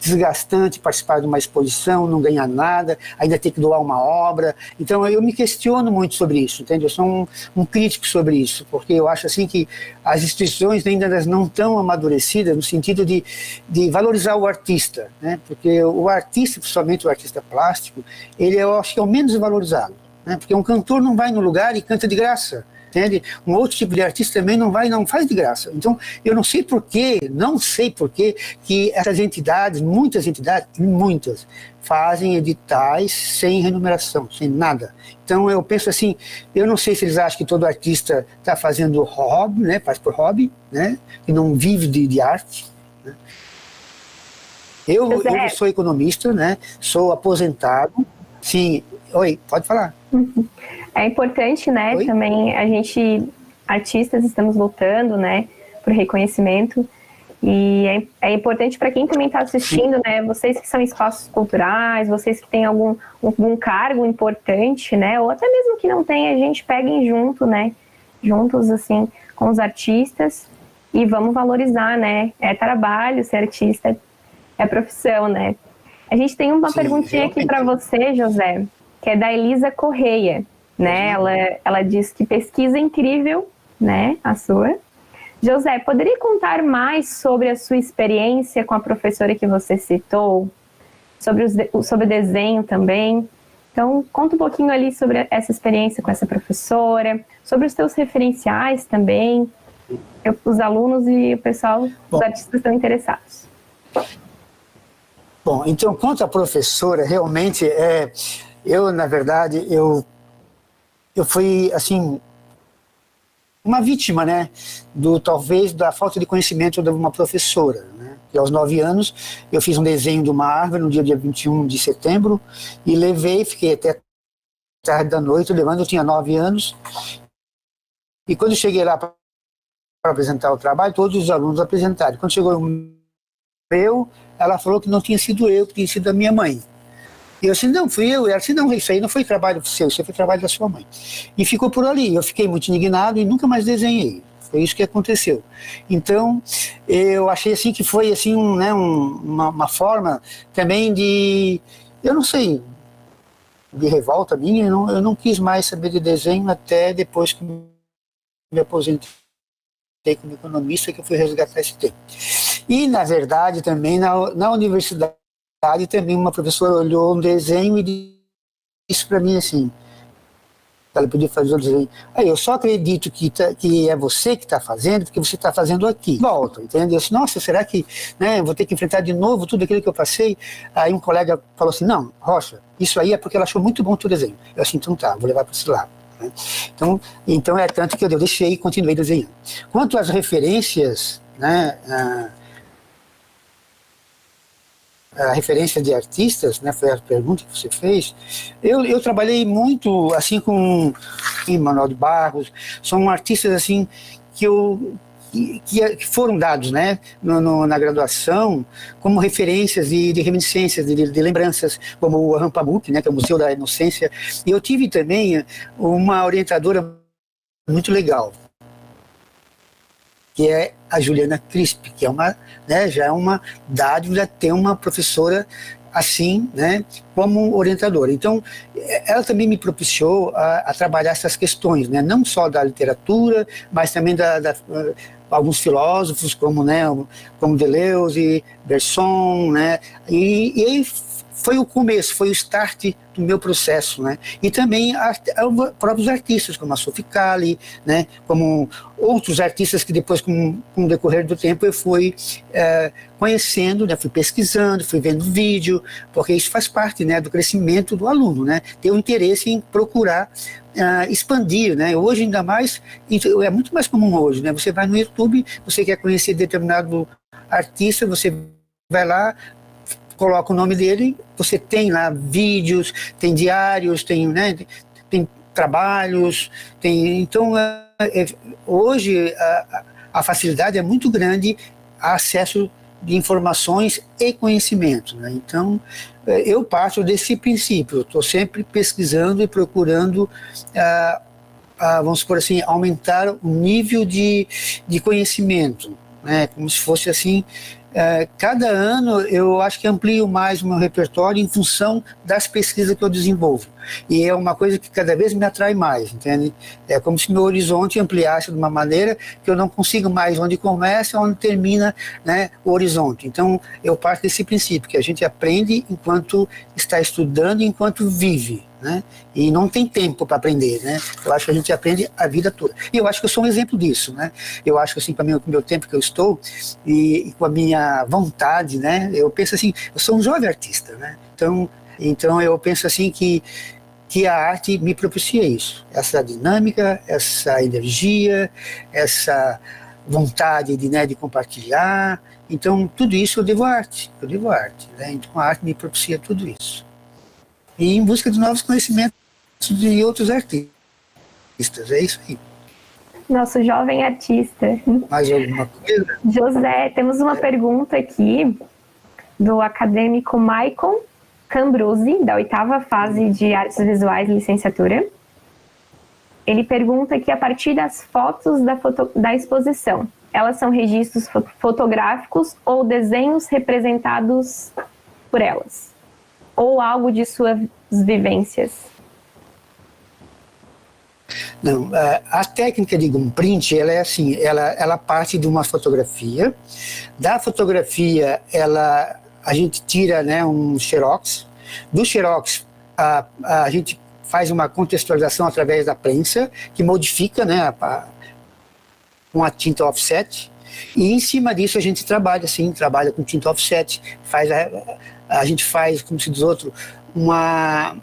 desgastante participar de uma exposição, não ganhar nada, ainda ter que doar uma obra. Então eu me questiono muito sobre isso, entende? Eu sou um crítico sobre isso, porque eu acho assim que as instituições ainda não estão amadurecidas no sentido de valorizar o artista, né? Porque o artista, principalmente o artista plástico, ele eu acho que é o menos valorizado, né? Porque um cantor não vai no lugar e canta de graça, entende? Um outro tipo de artista também não faz de graça. Então, eu não sei por que que essas entidades, muitas, fazem editais sem remuneração, sem nada. Então, eu penso assim, eu não sei se eles acham que todo artista está fazendo hobby, né? Faz por hobby, né? E não vive de arte, né? Eu sou economista, né? Sou aposentado. Sim, oi, pode falar. É importante, né, também a gente, artistas, estamos lutando, né, por reconhecimento, e é importante para quem também está assistindo, né, vocês que são espaços culturais, vocês que têm algum cargo importante, né, ou até mesmo que não tenha, a gente peguem junto, né, juntos, assim, com os artistas, e vamos valorizar, né, é trabalho, ser artista é profissão, né. A gente tem uma perguntinha aqui para você, José, que é da Elisa Correia, né? Ela diz que pesquisa incrível, né? A sua. José, poderia contar mais sobre a sua experiência com a professora que você citou? Sobre o desenho também? Então, conta um pouquinho ali sobre essa experiência com essa professora, sobre os seus referenciais também. Os alunos e o pessoal, os artistas estão interessados. Bom, então, quanto à professora, realmente na verdade, eu fui, assim, uma vítima, né, talvez da falta de conhecimento de uma professora, né, e aos 9 anos eu fiz um desenho de uma árvore no dia 21 de setembro e fiquei até tarde da noite levando, eu tinha 9 anos, e quando eu cheguei lá para apresentar o trabalho, todos os alunos apresentaram. Quando chegou ela falou que não tinha sido eu, que tinha sido a minha mãe. E eu disse, não, fui eu. Ela disse, não, isso aí não foi trabalho seu, isso foi trabalho da sua mãe. E ficou por ali. Eu fiquei muito indignado e nunca mais desenhei. Foi isso que aconteceu. Então, eu achei assim que foi assim, uma forma também eu não sei, de revolta minha. Eu não quis mais saber de desenho até depois que me aposentei como economista, que eu fui resgatar esse tempo. E, na verdade, também na universidade, também uma professora olhou um desenho e disse para mim assim, ela podia fazer o desenho, eu só acredito que é você que está fazendo, porque você está fazendo aqui. Volta, entendeu? Eu disse, nossa, será que vou ter que enfrentar de novo tudo aquilo que eu passei? Aí um colega falou assim, não, Rocha, isso aí é porque ela achou muito bom o teu desenho. Eu assim, então tá, vou levar para esse lado. Então é tanto que eu deixei e continuei desenhando. Quanto às referências, né, a referência de artistas, né, foi a pergunta que você fez, eu trabalhei muito assim com Manuel de Barros, são artistas assim que foram dados, né, na graduação como referências de reminiscências, de lembranças, como o Rampamuk, né, que é o Museu da Inocência. E eu tive também uma orientadora muito legal, que é a Juliana Crisp, que já é uma dádiva ter uma professora assim, né, como orientadora. Então, ela também me propiciou a trabalhar essas questões, né, não só da literatura, mas também alguns filósofos, como Deleuze, Bergson, né, e aí foi o começo, foi o start do meu processo, né? E também próprios artistas, como a Sophie Calle, né? Como outros artistas que depois, com o decorrer do tempo, eu fui conhecendo, né? Fui pesquisando, fui vendo vídeo, porque isso faz parte, né, do crescimento do aluno, né? Ter o interesse em procurar expandir, né? Hoje ainda mais, é muito mais comum hoje, né? Você vai no YouTube, você quer conhecer determinado artista, você vai lá, coloca o nome dele, você tem lá vídeos, tem diários, tem trabalhos, então hoje a facilidade é muito grande, a acesso de informações e conhecimento, né? Então eu parto desse princípio, estou sempre pesquisando e procurando vamos por assim, aumentar o nível de conhecimento, né? Como se fosse assim, cada ano eu acho que amplio mais o meu repertório em função das pesquisas que eu desenvolvo. E é uma coisa que cada vez me atrai mais, entende? É como se meu horizonte ampliasse de uma maneira que eu não consigo mais onde começa, onde termina, né, o horizonte. Então, eu parto desse princípio, que a gente aprende enquanto está estudando, enquanto vive, né? E não tem tempo para aprender, né? Eu acho que a gente aprende a vida toda. E eu acho que eu sou um exemplo disso, né? Eu acho que assim, com o meu tempo que eu estou e com a minha vontade, né? Eu penso assim, eu sou um jovem artista, né? Então eu penso assim que a arte me propicia isso, essa dinâmica, essa energia, essa vontade de compartilhar. Então tudo isso eu devo à arte, né? Então a arte me propicia tudo isso. E em busca de novos conhecimentos de outros artistas, é isso aí. Nosso jovem artista. Mais alguma coisa? José, temos uma pergunta aqui do acadêmico Maicon Cambruzi, da 8ª fase de Artes Visuais, licenciatura. Ele pergunta que a partir das fotos da exposição, elas são registros fotográficos ou desenhos representados por elas? Ou algo de suas vivências? Não, a técnica de print, ela é assim, ela parte de uma fotografia. Da fotografia, a gente tira, né, um xerox. Do xerox, a gente faz uma contextualização através da prensa, que modifica, né, com a tinta offset. E em cima disso a gente trabalha, assim, trabalha com tinta offset, a gente faz, como se diz outro, uma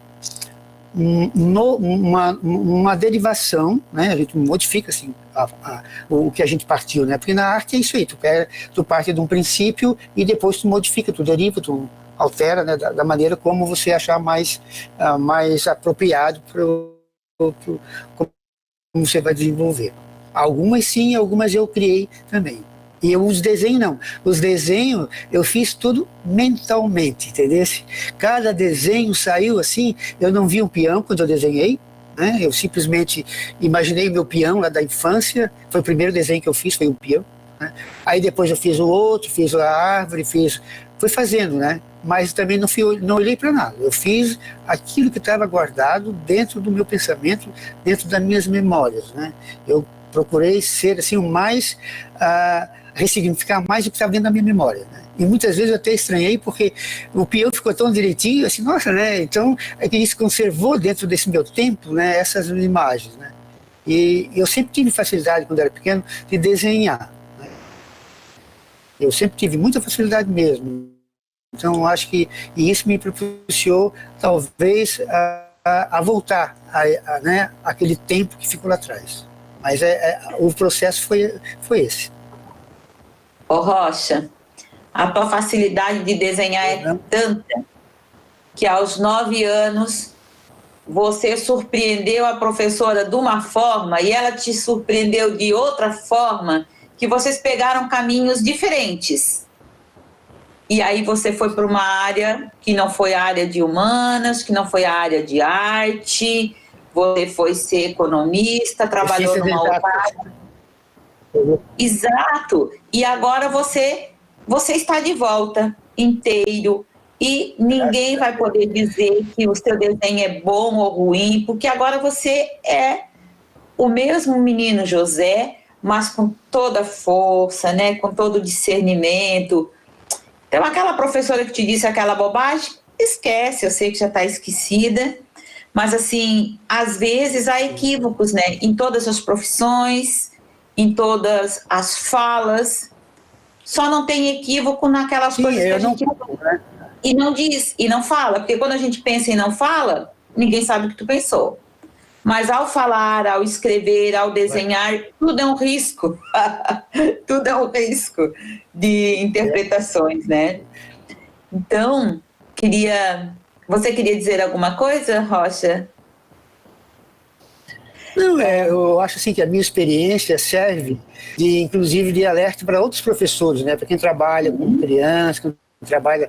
derivação, né? A gente modifica assim, o que a gente partiu, né? Porque na arte é isso aí, tu parte de um princípio e depois tu modifica, tu deriva, tu altera, né? Da maneira como você achar mais apropriado como você vai desenvolver. Algumas sim, algumas eu criei também. E os desenhos não. Os desenhos eu fiz tudo mentalmente, entendeu? Cada desenho saiu assim, eu não vi um peão quando eu desenhei, né? Eu simplesmente imaginei meu peão lá da infância, foi o primeiro desenho que eu fiz, foi um peão, né? Aí depois eu fiz o outro, fiz a árvore, fui fazendo, né? Mas também não olhei para nada. Eu fiz aquilo que estava guardado dentro do meu pensamento, dentro das minhas memórias, né? Eu procurei ser assim o mais ressignificar mais o que estava dentro da minha memória, né? E muitas vezes eu até estranhei porque o peão ficou tão direitinho, assim, nossa, né? Então é que isso conservou dentro desse meu tempo, né, essas imagens, né? E eu sempre tive facilidade quando era pequeno de desenhar, né? Eu sempre tive muita facilidade mesmo. Então acho que isso me propiciou talvez a voltar né, aquele tempo que ficou lá atrás. Mas o processo foi esse. Ô Rocha, a tua facilidade de desenhar é tanta que aos 9 anos você surpreendeu a professora de uma forma e ela te surpreendeu de outra forma, que vocês pegaram caminhos diferentes. E aí você foi para uma área que não foi a área de humanas, que não foi a área de arte, você foi ser economista, trabalhou numa outra área. Exato. E agora você está de volta inteiro e ninguém vai poder dizer que o seu desenho é bom ou ruim, porque agora você é o mesmo menino José, mas com toda a força, né, com todo o discernimento. Então aquela professora que te disse aquela bobagem, esquece, eu sei que já está esquecida, mas assim, às vezes há equívocos, né, em todas as profissões, em todas as falas, só não tem equívoco naquelas coisas que a gente né? E não diz, e não fala, porque quando a gente pensa e não fala, ninguém sabe o que tu pensou. Mas ao falar, ao escrever, ao desenhar, tudo é um risco. Tudo é um risco de interpretações, né? Então, você queria dizer alguma coisa, Rocha? Não, eu acho assim que a minha experiência serve inclusive de alerta para outros professores, né? Para quem trabalha com crianças, quem trabalha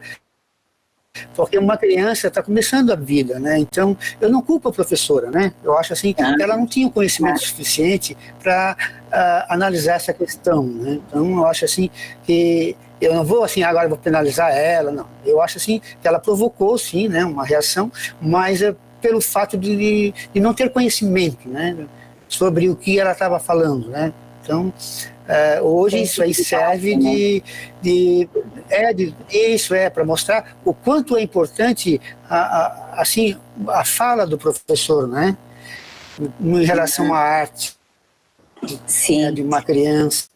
porque uma criança está começando a vida, né? Então, eu não culpo a professora, né? Eu acho assim que ela não tinha o conhecimento suficiente para analisar essa questão, né? Então, eu acho assim que eu não vou assim, agora vou penalizar ela, não. Eu acho assim que ela provocou, sim, né, uma reação, mas pelo fato de não ter conhecimento, né, sobre o que ela estava falando, né? Então, hoje isso aí serve para mostrar o quanto é importante a fala do professor, né, em relação à arte, sim, né, de uma criança.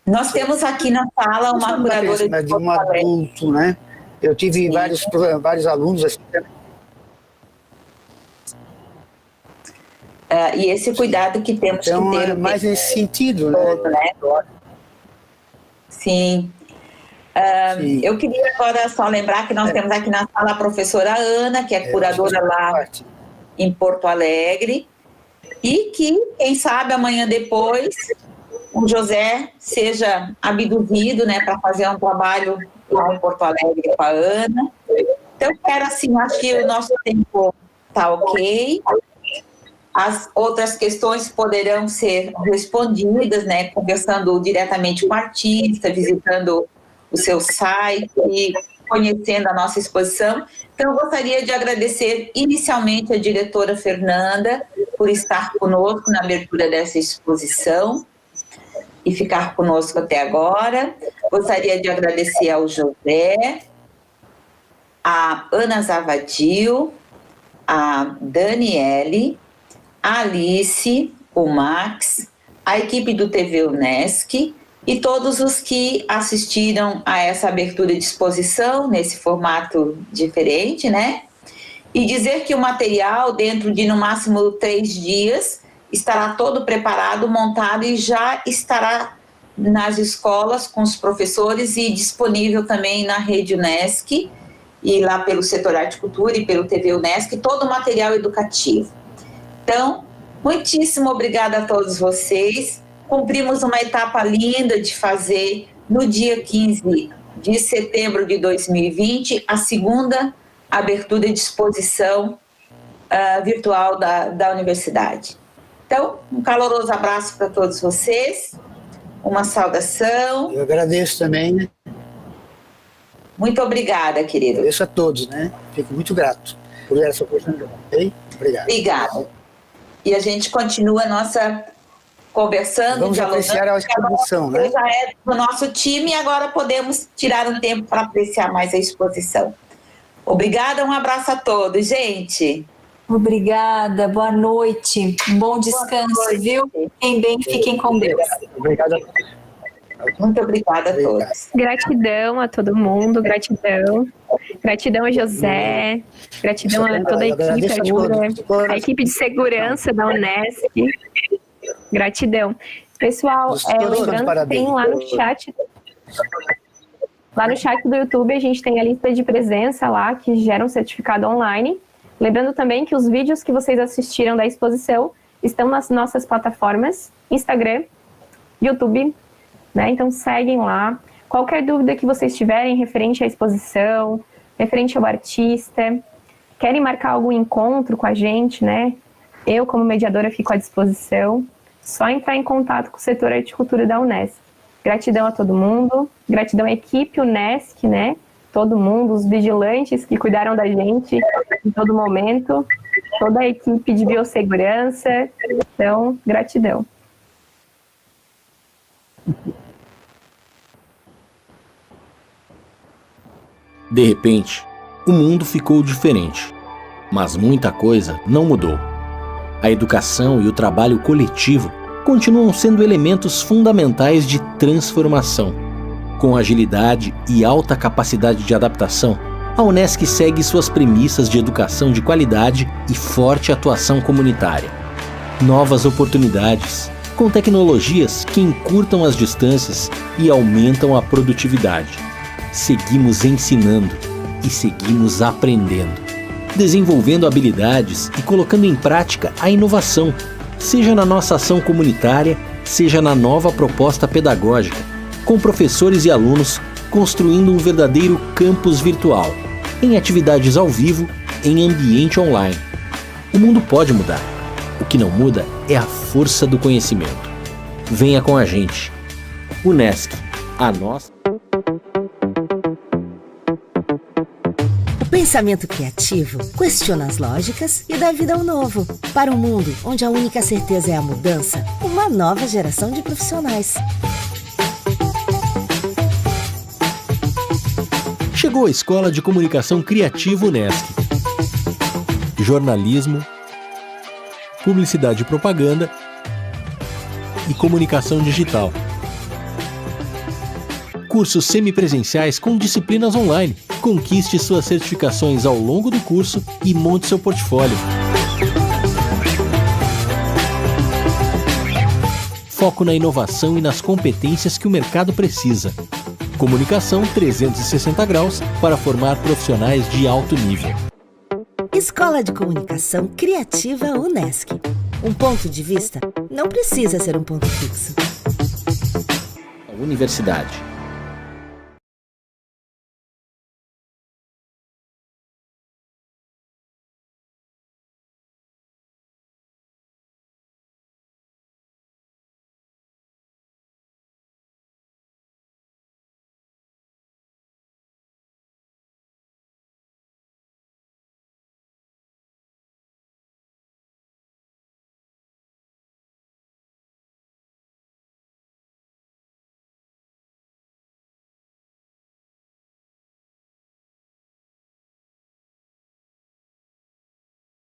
Nós temos aqui na sala uma curadora de um adulto, né? Eu tive vários alunos assim também. E esse cuidado que temos então, que ter. É mais nesse sentido, todo, né? Sim. Sim. Eu queria agora só lembrar que nós temos aqui na sala a professora Ana, que é curadora lá em Porto Alegre, e que, quem sabe, amanhã depois, o José seja abduzido, né, para fazer um trabalho lá em Porto Alegre com a Ana. Então, eu quero, assim, acho que o nosso tempo está ok. As outras questões poderão ser respondidas, né, conversando diretamente com o artista, visitando o seu site e conhecendo a nossa exposição. Então, eu gostaria de agradecer inicialmente a diretora Fernanda por estar conosco na abertura dessa exposição e ficar conosco até agora. Gostaria de agradecer ao José, a Ana Zavadil, a Daniele, a Alice, o Max, a equipe do TV Unesc e todos os que assistiram a essa abertura de exposição nesse formato diferente, né? E dizer que o material, dentro de no máximo 3 dias, estará todo preparado, montado e já estará nas escolas com os professores e disponível também na rede Unesc e lá pelo setor Arte e Cultura e pelo TV Unesc, todo o material educativo. Então, muitíssimo obrigada a todos vocês. Cumprimos uma etapa linda de fazer, no dia 15 de setembro de 2020, a segunda abertura de exposição virtual da universidade. Então, um caloroso abraço para todos vocês, uma saudação. Eu agradeço também, né? Muito obrigada, querido. Agradeço a todos, né? Fico muito grato por essa oportunidade. Okay? Obrigado. Obrigada. E a gente continua a nossa conversando, vamos apreciar a exposição, né? Já é do nosso time e agora podemos tirar um tempo para apreciar mais a exposição. Obrigada, um abraço a todos, gente. Obrigada, boa noite, um bom descanso, viu? Fiquem bem, fiquem com Deus. Obrigado. Muito obrigada a todos. Gratidão a todo mundo, gratidão. Gratidão a José, gratidão a toda a equipe, a equipe de segurança da Unesc. Gratidão. Pessoal, lembrando que tem lá no chat do YouTube, a gente tem a lista de presença lá, que gera um certificado online. Lembrando também que os vídeos que vocês assistiram da exposição estão nas nossas plataformas, Instagram, YouTube, né? Então seguem lá. Qualquer dúvida que vocês tiverem referente à exposição, referente ao artista, querem marcar algum encontro com a gente, né? Eu, como mediadora, fico à disposição. Só entrar em contato com o setor Arte e Cultura da Unesc. Gratidão a todo mundo, gratidão à equipe Unesc, né? Todo mundo, os vigilantes que cuidaram da gente em todo momento, toda a equipe de biossegurança. Então, gratidão. De repente, o mundo ficou diferente, mas muita coisa não mudou. A educação e o trabalho coletivo continuam sendo elementos fundamentais de transformação. Com agilidade e alta capacidade de adaptação, a Unesc segue suas premissas de educação de qualidade e forte atuação comunitária. Novas oportunidades, com tecnologias que encurtam as distâncias e aumentam a produtividade. Seguimos ensinando e seguimos aprendendo, desenvolvendo habilidades e colocando em prática a inovação, seja na nossa ação comunitária, seja na nova proposta pedagógica, com professores e alunos construindo um verdadeiro campus virtual, em atividades ao vivo, em ambiente online. O mundo pode mudar. O que não muda é a força do conhecimento. Venha com a gente. Unesc, a nossa... O pensamento criativo questiona as lógicas e dá vida ao novo. Para um mundo onde a única certeza é a mudança, uma nova geração de profissionais. Chegou a Escola de Comunicação Criativa Unesc. Jornalismo, publicidade e propaganda e comunicação digital. Cursos semipresenciais com disciplinas online. Conquiste suas certificações ao longo do curso e monte seu portfólio. Foco na inovação e nas competências que o mercado precisa. Comunicação 360 graus para formar profissionais de alto nível. Escola de Comunicação Criativa Unesc. Um ponto de vista não precisa ser um ponto fixo. Universidade.